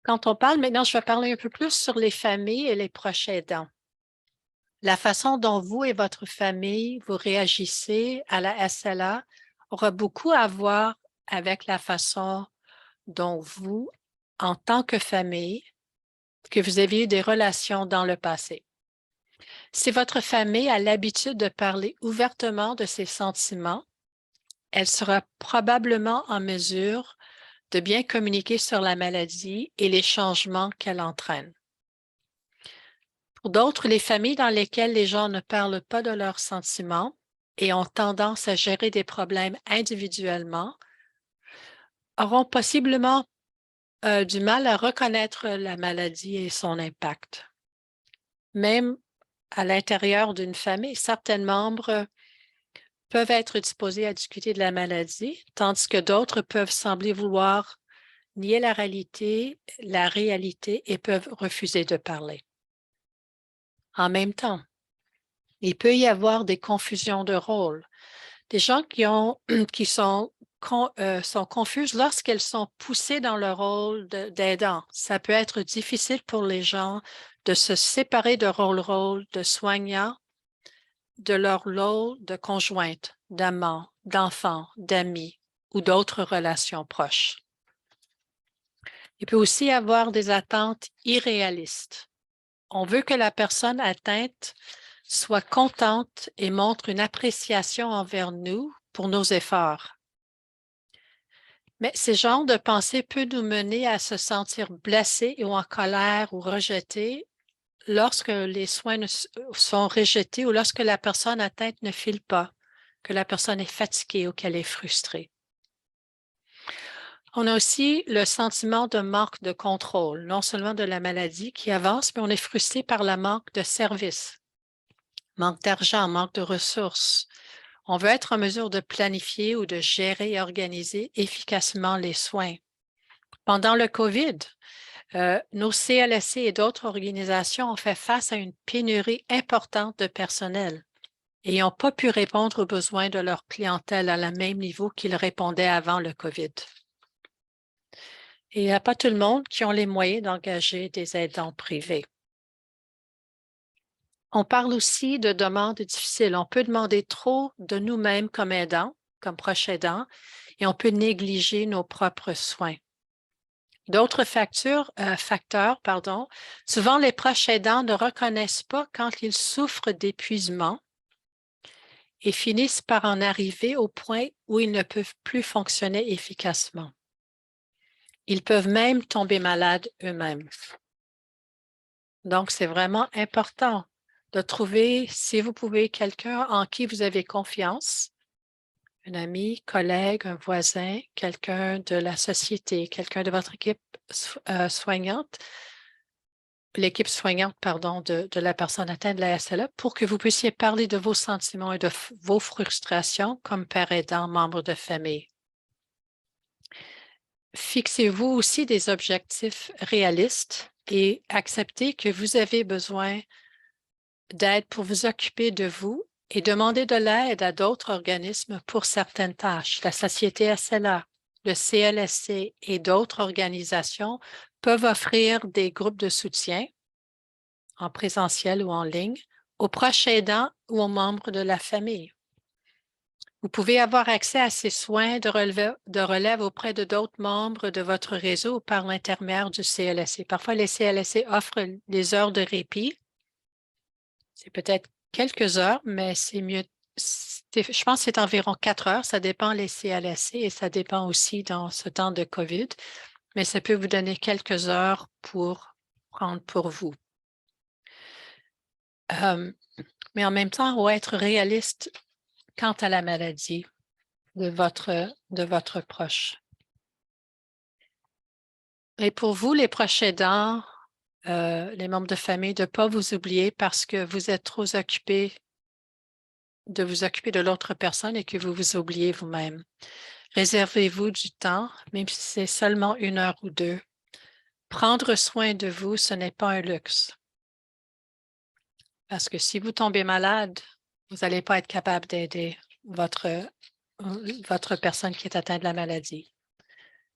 Quand on parle maintenant, je vais parler un peu plus sur les familles et les proches aidants. La façon dont vous et votre famille vous réagissez à la SLA aura beaucoup à voir avec la façon dont vous, en tant que famille, que vous avez eu des relations dans le passé. Si votre famille a l'habitude de parler ouvertement de ses sentiments, elle sera probablement en mesure de bien communiquer sur la maladie et les changements qu'elle entraîne. Pour d'autres, les familles dans lesquelles les gens ne parlent pas de leurs sentiments et ont tendance à gérer des problèmes individuellement auront possiblement du mal à reconnaître la maladie et son impact. Même à l'intérieur d'une famille, certains membres peuvent être disposés à discuter de la maladie, tandis que d'autres peuvent sembler vouloir nier la réalité et peuvent refuser de parler. En même temps, il peut y avoir des confusions de rôle. Des gens qui sont confuses lorsqu'elles sont poussées dans le rôle d'aidant. Ça peut être difficile pour les gens de se séparer de rôle de soignant, de leur rôle de conjointe, d'amant, d'enfant, d'amis ou d'autres relations proches. Il peut aussi y avoir des attentes irréalistes. On veut que la personne atteinte soit contente et montre une appréciation envers nous pour nos efforts. Mais ce genre de pensée peut nous mener à se sentir blessés ou en colère ou rejetés lorsque les soins sont rejetés ou lorsque la personne atteinte ne file pas, que la personne est fatiguée ou qu'elle est frustrée. On a aussi le sentiment de manque de contrôle, non seulement de la maladie qui avance, mais on est frustré par le manque de services, manque d'argent, manque de ressources. On veut être en mesure de planifier ou de gérer et organiser efficacement les soins. Pendant le COVID, nos CLSC et d'autres organisations ont fait face à une pénurie importante de personnel et n'ont pas pu répondre aux besoins de leur clientèle à la même niveau qu'ils répondaient avant le COVID. Et il n'y a pas tout le monde qui ont les moyens d'engager des aidants privés. On parle aussi de demandes difficiles. On peut demander trop de nous-mêmes comme aidants, comme proches aidants, et on peut négliger nos propres soins. D'autres facteurs, souvent les proches aidants ne reconnaissent pas quand ils souffrent d'épuisement et finissent par en arriver au point où ils ne peuvent plus fonctionner efficacement. Ils peuvent même tomber malades eux-mêmes. Donc, c'est vraiment important de trouver, si vous pouvez, quelqu'un en qui vous avez confiance, un ami, collègue, un voisin, quelqu'un de la société, quelqu'un de votre équipe soignante, l'équipe soignante, pardon, de la personne atteinte de la SLA, pour que vous puissiez parler de vos sentiments et de vos frustrations comme père aidant, membre de famille. Fixez-vous aussi des objectifs réalistes et acceptez que vous avez besoin d'aide pour vous occuper de vous et demandez de l'aide à d'autres organismes pour certaines tâches. La Société SLA, le CLSC et d'autres organisations peuvent offrir des groupes de soutien en présentiel ou en ligne aux proches aidants ou aux membres de la famille. Vous pouvez avoir accès à ces soins de relève auprès de d'autres membres de votre réseau par l'intermédiaire du CLSC. Parfois, les CLSC offrent des heures de répit. C'est peut-être quelques heures, mais c'est mieux. Je pense que c'est environ 4 heures. Ça dépend les CLSC et ça dépend aussi dans ce temps de COVID. Mais ça peut vous donner quelques heures pour prendre pour vous. Mais en même temps, il faut être réaliste quant à la maladie de votre proche. Et pour vous, les proches aidants, les membres de famille, de ne pas vous oublier parce que vous êtes trop occupés de vous occuper de l'autre personne et que vous vous oubliez vous-même. Réservez-vous du temps, même si c'est seulement 1 heure ou 2. Prendre soin de vous, ce n'est pas un luxe. Parce que si vous tombez malade, vous n'allez pas être capable d'aider votre personne qui est atteinte de la maladie.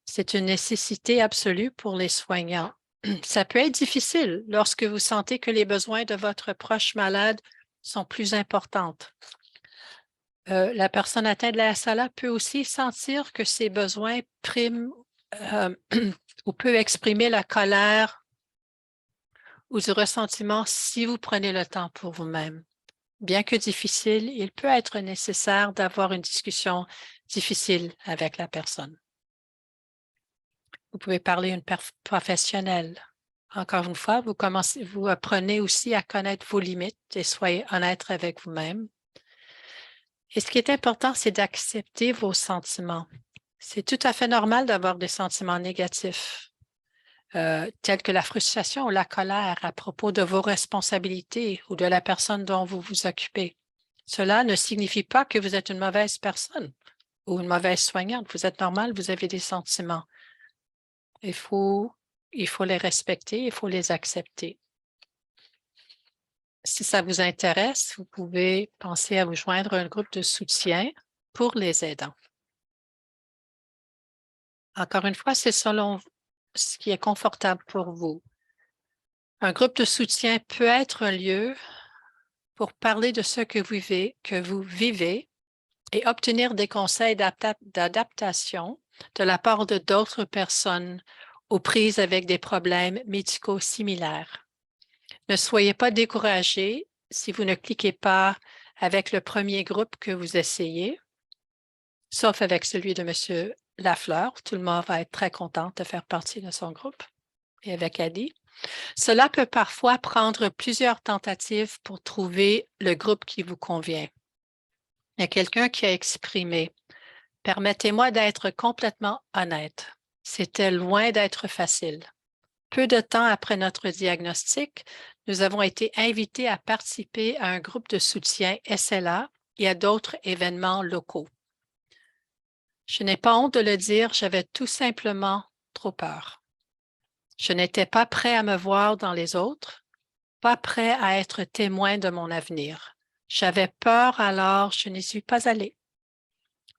C'est une nécessité absolue pour les soignants. Ça peut être difficile lorsque vous sentez que les besoins de votre proche malade sont plus importants. La personne atteinte de la SLA peut aussi sentir que ses besoins priment ou peut exprimer la colère ou du ressentiment si vous prenez le temps pour vous-même. Bien que difficile, il peut être nécessaire d'avoir une discussion difficile avec la personne. Vous pouvez parler à une professionnelle. Encore une fois, vous apprenez aussi à connaître vos limites et soyez honnête avec vous-même. Et ce qui est important, c'est d'accepter vos sentiments. C'est tout à fait normal d'avoir des sentiments négatifs, tels que la frustration ou la colère à propos de vos responsabilités ou de la personne dont vous vous occupez. Cela ne signifie pas que vous êtes une mauvaise personne ou une mauvaise soignante. Vous êtes normal, vous avez des sentiments. Il faut les respecter, il faut les accepter. Si ça vous intéresse, vous pouvez penser à vous joindre à un groupe de soutien pour les aidants. Encore une fois, c'est selon ce qui est confortable pour vous. Un groupe de soutien peut être un lieu pour parler de ce que vous vivez et obtenir des conseils d'adaptation de la part de d'autres personnes aux prises avec des problèmes médicaux similaires. Ne soyez pas découragés si vous ne cliquez pas avec le premier groupe que vous essayez, sauf avec celui de M. Lafleur. Tout le monde va être très content de faire partie de son groupe et avec Adi. Cela peut parfois prendre plusieurs tentatives pour trouver le groupe qui vous convient. Il y a quelqu'un qui a exprimé « Permettez-moi d'être complètement honnête. C'était loin d'être facile. Peu de temps après notre diagnostic, nous avons été invités à participer à un groupe de soutien SLA et à d'autres événements locaux. Je n'ai pas honte de le dire, j'avais tout simplement trop peur. Je n'étais pas prêt à me voir dans les autres, pas prêt à être témoin de mon avenir. J'avais peur, alors je n'y suis pas allée.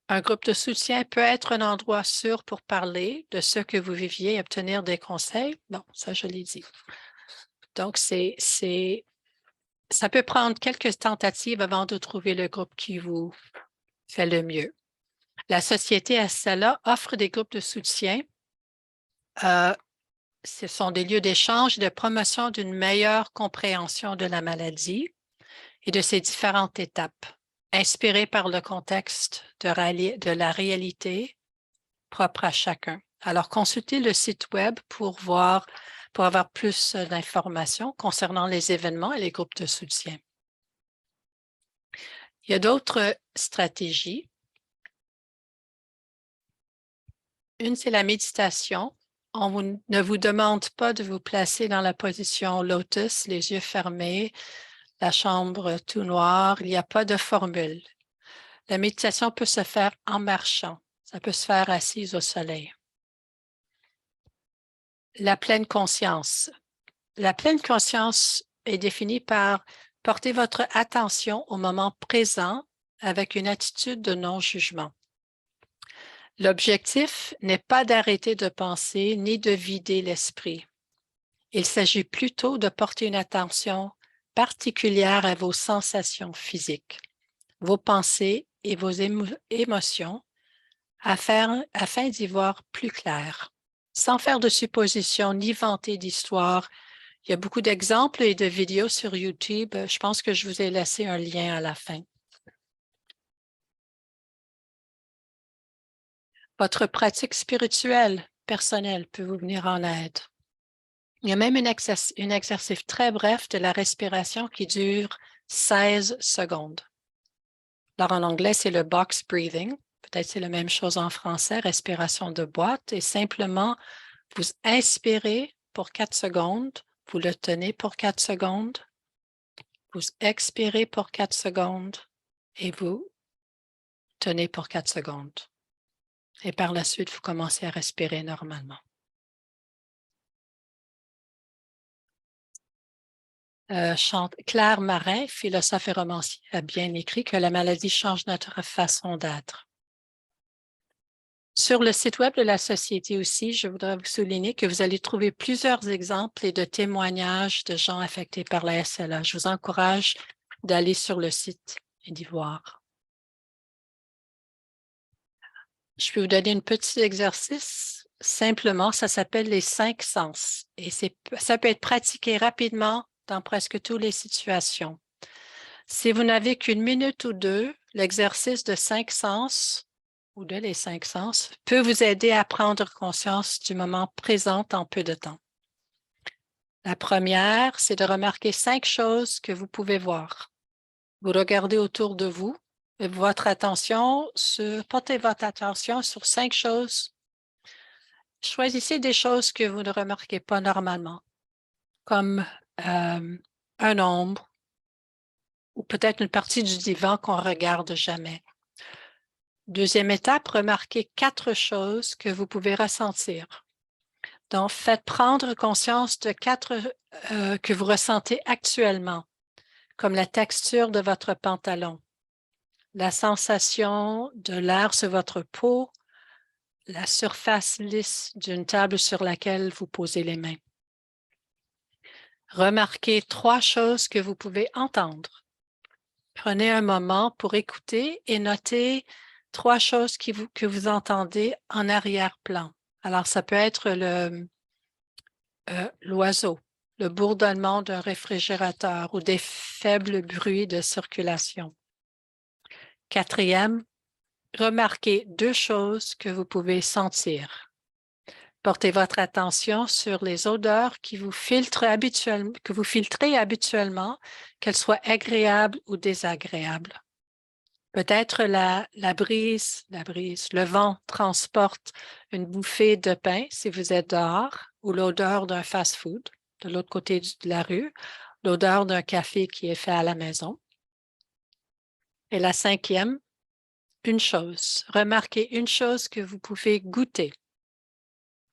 Un groupe de soutien peut être un endroit sûr pour parler de ce que vous viviez et obtenir des conseils. Bon, ça, je l'ai dit. Donc, ça peut prendre quelques tentatives avant de trouver le groupe qui vous fait le mieux. La Société SLA offre des groupes de soutien. Ce sont des lieux d'échange et de promotion d'une meilleure compréhension de la maladie et de ses différentes étapes, inspirées par le contexte de la réalité propre à chacun. Alors, consultez le site web pour avoir plus d'informations concernant les événements et les groupes de soutien. Il y a d'autres stratégies. Une, c'est la méditation. On ne vous demande pas de vous placer dans la position lotus, les yeux fermés, la chambre tout noire. Il n'y a pas de formule. La méditation peut se faire en marchant. Ça peut se faire assise au soleil. La pleine conscience. La pleine conscience est définie par porter votre attention au moment présent avec une attitude de non-jugement. L'objectif n'est pas d'arrêter de penser ni de vider l'esprit. Il s'agit plutôt de porter une attention particulière à vos sensations physiques, vos pensées et vos émotions afin d'y voir plus clair, sans faire de suppositions ni vanter d'histoires. Il y a beaucoup d'exemples et de vidéos sur YouTube. Je pense que je vous ai laissé un lien à la fin. Votre pratique spirituelle personnelle peut vous venir en aide. Il y a même un exercice très bref de la respiration qui dure 16 secondes. Alors en anglais, c'est le box breathing. Peut-être c'est la même chose en français, respiration de boîte. Et simplement, vous inspirez pour 4 secondes, vous le tenez pour 4 secondes, vous expirez pour 4 secondes et vous tenez pour 4 secondes. Et par la suite, vous commencez à respirer normalement. Claire Marin, philosophe et romancier, a bien écrit que la maladie change notre façon d'être. Sur le site web de la Société aussi, je voudrais vous souligner que vous allez trouver plusieurs exemples et de témoignages de gens affectés par la SLA. Je vous encourage d'aller sur le site et d'y voir. Je peux vous donner un petit exercice. Simplement, ça s'appelle les 5 sens. Et ça peut être pratiqué rapidement dans presque toutes les situations. Si vous n'avez qu'une minute ou deux, l'exercice de 5 sens ou de les 5 sens peut vous aider à prendre conscience du moment présent en peu de temps. La première, c'est de remarquer 5 choses que vous pouvez voir. Vous regardez autour de vous et portez votre attention sur 5 choses. Choisissez des choses que vous ne remarquez pas normalement, comme un ombre ou peut-être une partie du divan qu'on ne regarde jamais. Deuxième étape, remarquez 4 choses que vous pouvez ressentir. Donc, faites prendre conscience de 4 que vous ressentez actuellement, comme la texture de votre pantalon, la sensation de l'air sur votre peau, la surface lisse d'une table sur laquelle vous posez les mains. Remarquez 3 choses que vous pouvez entendre. Prenez un moment pour écouter et noter 3 choses que vous entendez en arrière-plan. Alors, ça peut être l'oiseau, le bourdonnement d'un réfrigérateur ou des faibles bruits de circulation. 4e, remarquez 2 choses que vous pouvez sentir. Portez votre attention sur les odeurs que vous filtrez habituellement, qu'elles soient agréables ou désagréables. Peut-être la brise, le vent transporte une bouffée de pain si vous êtes dehors, ou l'odeur d'un fast-food de l'autre côté de la rue, l'odeur d'un café qui est fait à la maison. Et la 5e, une chose. Remarquez une chose que vous pouvez goûter.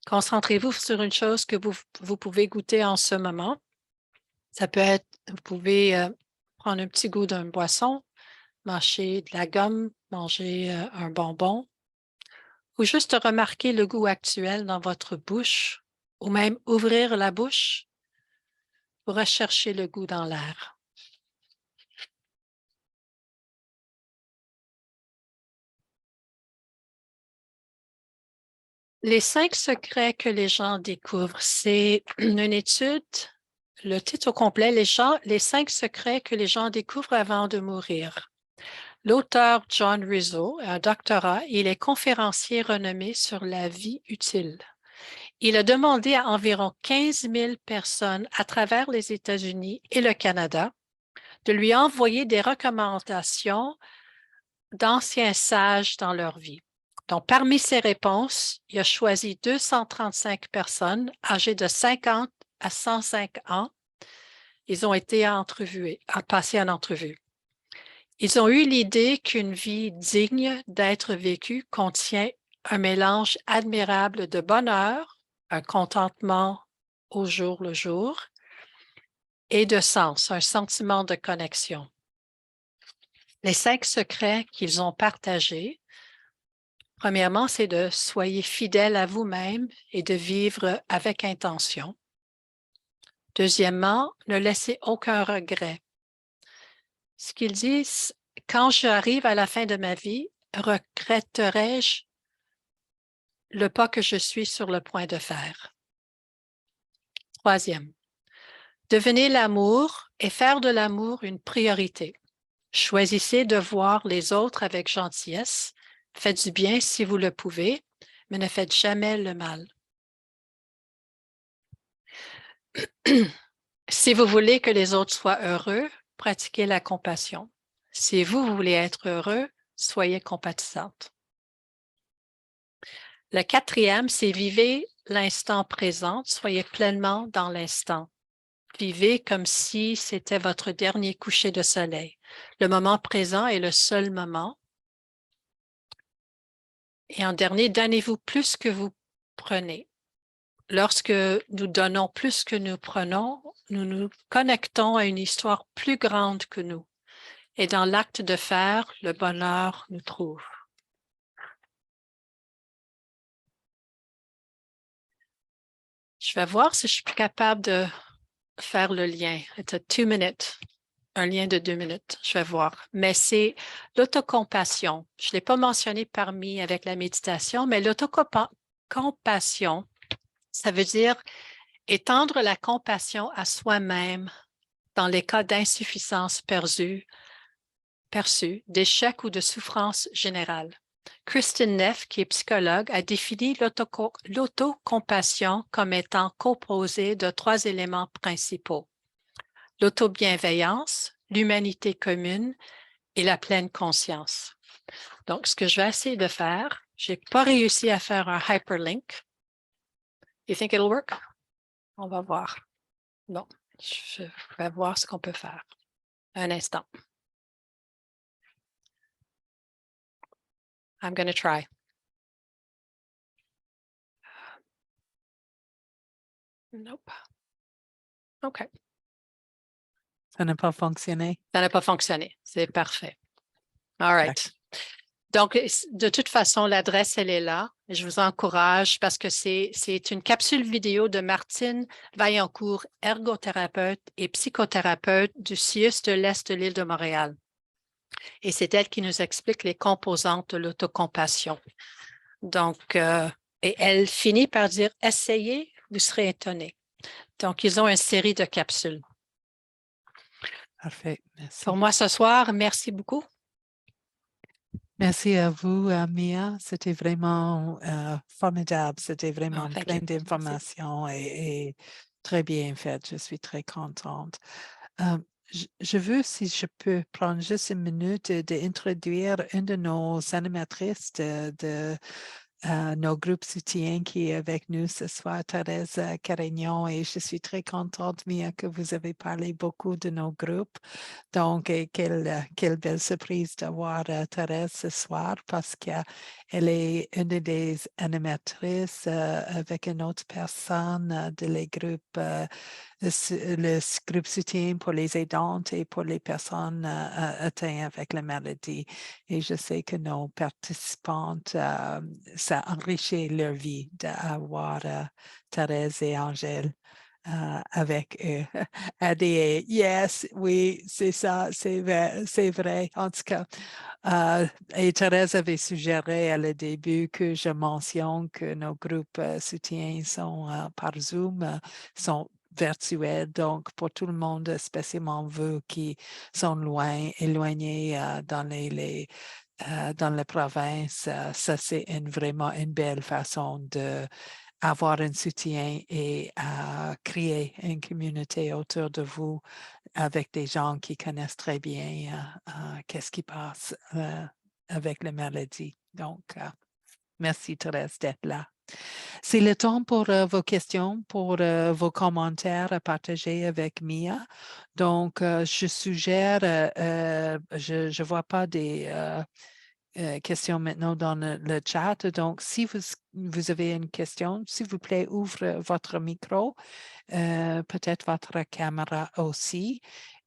Concentrez-vous sur une chose que vous pouvez goûter en ce moment. Ça peut être, vous pouvez prendre un petit goût d'une boisson, mâcher de la gomme, manger un bonbon, ou juste remarquer le goût actuel dans votre bouche, ou même ouvrir la bouche pour rechercher le goût dans l'air. Les 5 secrets que les gens découvrent, c'est une étude, le titre au complet, les 5 secrets que les gens découvrent avant de mourir. L'auteur John Rizzo a un doctorat et il est conférencier renommé sur la vie utile. Il a demandé à environ 15 000 personnes à travers les États-Unis et le Canada de lui envoyer des recommandations d'anciens sages dans leur vie. Donc, parmi ces réponses, il a choisi 235 personnes âgées de 50 à 105 ans. Ils ont été passés en entrevue. Ils ont eu l'idée qu'une vie digne d'être vécue contient un mélange admirable de bonheur, un contentement au jour le jour, et de sens, un sentiment de connexion. Les 5 secrets qu'ils ont partagés, premièrement, c'est de soyez fidèle à vous-même et de vivre avec intention. Deuxièmement, ne laissez aucun regret. Ce qu'ils disent, quand j'arrive à la fin de ma vie, regretterai-je le pas que je suis sur le point de faire? Troisième, devenez l'amour et faire de l'amour une priorité. Choisissez de voir les autres avec gentillesse. Faites du bien si vous le pouvez, mais ne faites jamais le mal. Si vous voulez que les autres soient heureux, pratiquez la compassion. Si vous voulez être heureux, soyez compatissante. Le 4e, c'est vivez l'instant présent, soyez pleinement dans l'instant. Vivez comme si c'était votre dernier coucher de soleil. Le moment présent est le seul moment. Et en dernier, donnez-vous plus que vous prenez. Lorsque nous donnons plus que nous prenons, nous nous connectons à une histoire plus grande que nous. Et dans l'acte de faire, le bonheur nous trouve. Je vais voir si je suis capable de faire le lien. It's a 2 minutes. Un lien de 2 minutes, je vais voir. Mais c'est l'autocompassion. Je ne l'ai pas mentionné parmi avec la méditation, mais l'autocompassion, ça veut dire étendre la compassion à soi-même dans les cas d'insuffisance perçue, d'échec ou de souffrance générale. Kristen Neff, qui est psychologue, a défini l'autocompassion comme étant composée de 3 éléments principaux: l'autobienveillance, l'humanité commune et la pleine conscience. Donc, ce que je vais essayer de faire, je n'ai pas réussi à faire un hyperlink. You think it'll work? On va voir. Non, je vais voir ce qu'on peut faire. Un instant. I'm going to try. Nope. OK. Ça n'a pas fonctionné. Ça n'a pas fonctionné. C'est parfait. All right. Donc, de toute façon, l'adresse, elle est là. Je vous encourage parce que c'est une capsule vidéo de Martine Vaillancourt, ergothérapeute et psychothérapeute du CIUS de l'Est de l'île de Montréal. Et c'est elle qui nous explique les composantes de l'autocompassion. Donc, et elle finit par dire « Essayez, vous serez étonnés ». Donc, ils ont une série de capsules. Parfait, merci. Pour moi, ce soir, merci beaucoup. Merci à vous, Mia. C'était vraiment formidable. C'était vraiment plein d'informations et très bien fait. Je suis très contente. Je veux, si je peux, prendre juste une minute d'introduire une de nos animatrices de nos groupes soutien qui est avec nous ce soir, Thérèse Carignon, et je suis très contente, Mia, que vous avez parlé beaucoup de nos groupes. Donc, quelle belle surprise d'avoir Thérèse ce soir parce qu'elle est une des animatrices avec une autre personne de les groupes le groupe soutien pour les aidantes et pour les personnes atteintes avec la maladie. Et je sais que nos participantes, ça enrichit leur vie d'avoir Thérèse et Angèle avec eux. ADA, yes, oui, c'est ça, c'est vrai. En tout cas, et Thérèse avait suggéré à le début que je mentionne que nos groupes soutien sont par Zoom, sont virtuels, donc pour tout le monde, spécialement vous qui sont éloignés dans les provinces, ça c'est vraiment une belle façon d'avoir un soutien et créer une communauté autour de vous avec des gens qui connaissent très bien qu'est-ce qui passe avec la maladie. Donc, merci Thérèse d'être là. C'est le temps pour vos questions, pour vos commentaires à partager avec Mia. Donc, je suggère, je ne vois pas des questions maintenant dans le chat. Donc, si vous avez une question, s'il vous plaît, ouvre votre micro, peut-être votre caméra aussi.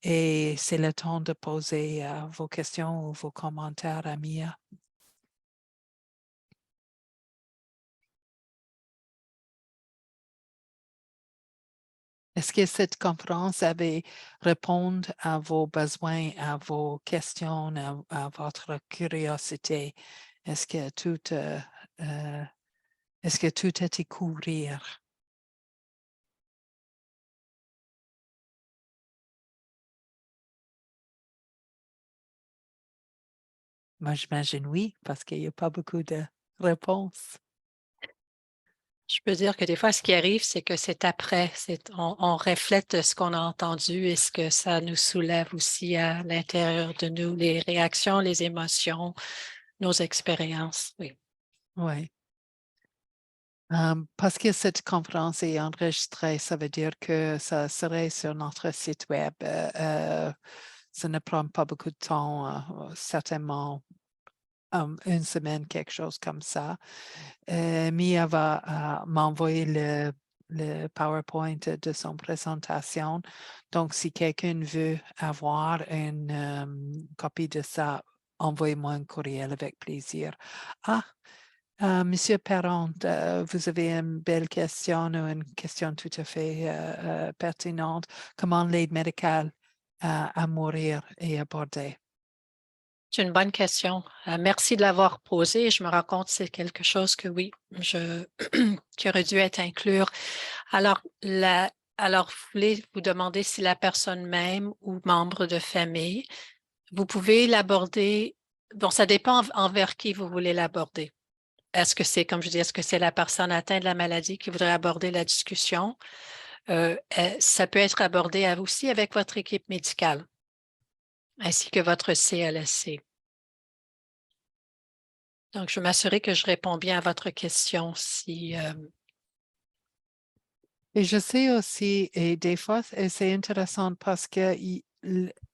Et c'est le temps de poser vos questions ou vos commentaires à Mia. Est-ce que cette conférence avait répondu à vos besoins, à vos questions, à votre curiosité? Est-ce que tout était couvert? Moi, j'imagine oui, parce qu'il n'y a pas beaucoup de réponses. Je peux dire que des fois, ce qui arrive, c'est que c'est après. On reflète ce qu'on a entendu et ce que ça nous soulève aussi à l'intérieur de nous, les réactions, les émotions, nos expériences. Oui. Oui. Parce que cette conférence est enregistrée, ça veut dire que ça serait sur notre site web. Ça ne prend pas beaucoup de temps, certainement une semaine, quelque chose comme ça. Mia va m'envoyer le PowerPoint de son présentation. Donc, si quelqu'un veut avoir une copie de ça, envoyez-moi un courriel avec plaisir. Ah, Monsieur Perron, vous avez une belle question ou une question tout à fait pertinente. Comment l'aide médicale à mourir est abordée? C'est une bonne question. Merci de l'avoir posée. Je me rends compte que c'est quelque chose que oui, qui aurait dû être inclus. Alors, vous voulez vous demander si la personne même ou membre de famille, vous pouvez l'aborder. Bon, ça dépend envers qui vous voulez l'aborder. Est-ce que c'est, comme je dis, est-ce que c'est la personne atteinte de la maladie qui voudrait aborder la discussion? Ça peut être abordé aussi avec votre équipe médicale, ainsi que votre CLSC. Donc, je vais m'assurer que je réponds bien à votre question si. Et je sais aussi, et des fois, c'est intéressant parce que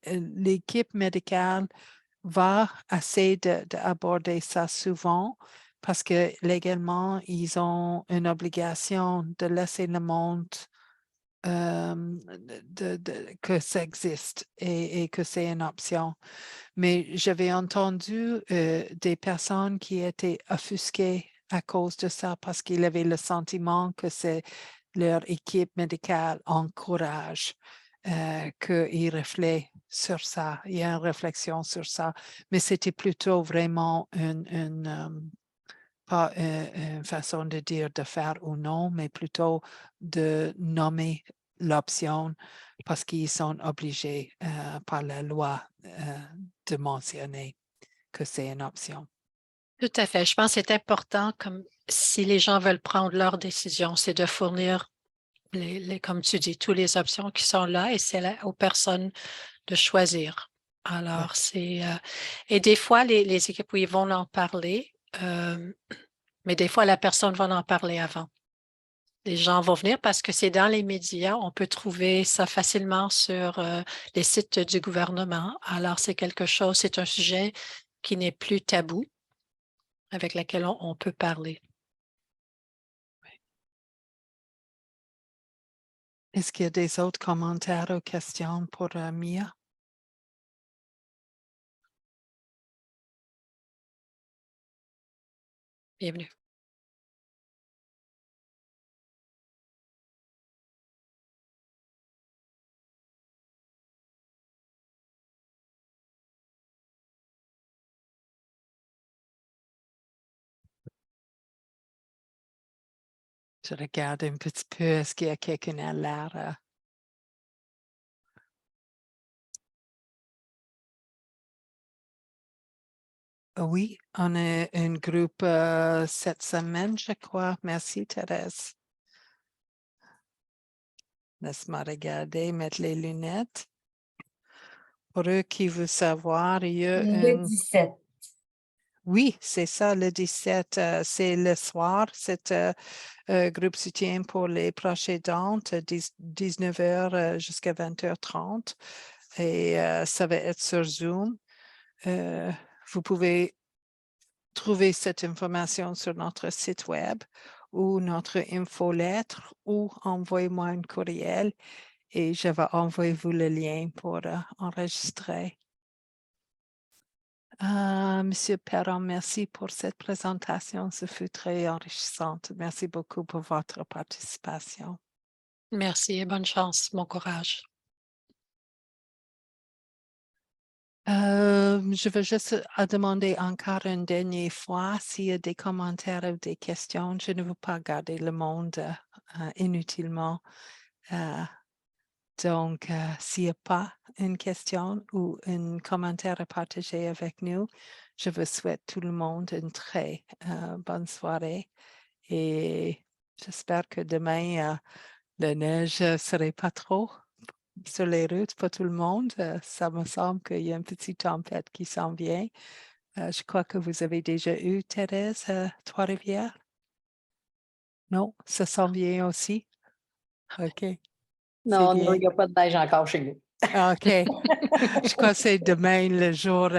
l'équipe médicale va essayer d'aborder ça souvent parce que légalement, ils ont une obligation de laisser le monde que ça existe et que c'est une option. Mais j'avais entendu des personnes qui étaient offusquées à cause de ça parce qu'ils avaient le sentiment que c'est leur équipe médicale encourage qu'ils reflètent sur ça. Il y a une réflexion sur ça. Mais c'était plutôt vraiment pas une façon de dire de faire ou non, mais plutôt de nommer l'option parce qu'ils sont obligés par la loi de mentionner que c'est une option. Tout à fait. Je pense que c'est important, comme si les gens veulent prendre leur décision, c'est de fournir, comme tu dis, toutes les options qui sont là et c'est aux personnes de choisir. Alors, et des fois, les équipes, oui, vont en parler, mais des fois, la personne va en parler avant. Les gens vont venir parce que c'est dans les médias. On peut trouver ça facilement sur les sites du gouvernement. Alors, c'est un sujet qui n'est plus tabou, avec lequel on peut parler. Est-ce qu'il y a des autres commentaires ou questions pour Mia? Bienvenue. Je regarde un petit peu, est-ce qu'il y a quelqu'un à l'air? Oui, on est un groupe cette semaine, je crois. Merci, Thérèse. Laisse-moi regarder, mettre les lunettes. Pour eux qui veulent savoir, il y a Le 17. Oui, c'est ça, le 17, c'est le soir. C'est groupe soutien pour les proches aidants, 19h jusqu'à 20h30. Et ça va être sur Zoom. Vous pouvez trouver cette information sur notre site web ou notre infolettre ou envoyez-moi un courriel et je vais envoyer vous le lien pour enregistrer. Monsieur Perron, merci pour cette présentation. Ce fut très enrichissante. Merci beaucoup pour votre participation. Merci et bonne chance, bon courage. Je veux juste demander encore une dernière fois s'il y a des commentaires ou des questions. Je ne veux pas garder le monde inutilement. Donc, s'il n'y a pas une question ou un commentaire à partager avec nous, je vous souhaite tout le monde une très bonne soirée et j'espère que demain, la neige ne serait pas trop sur les routes pour tout le monde. Ça me semble qu'il y a une petite tempête qui s'en vient. Je crois que vous avez déjà eu, Thérèse, Trois-Rivières? Non, ça s'en vient aussi? OK, c'est Non, non, bien. il n'y a pas de neige encore chez nous. OK. Je crois que c'est demain le jour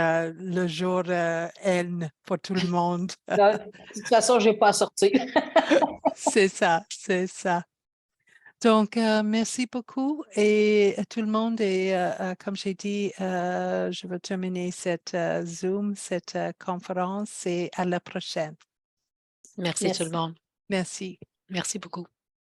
N pour tout le monde. De toute façon, je n'ai pas à sortir. C'est ça, c'est ça. Donc, merci beaucoup et à tout le monde. Et comme j'ai dit, je vais terminer cette Zoom, cette conférence et à la prochaine. Merci tout le monde. Merci. Merci beaucoup.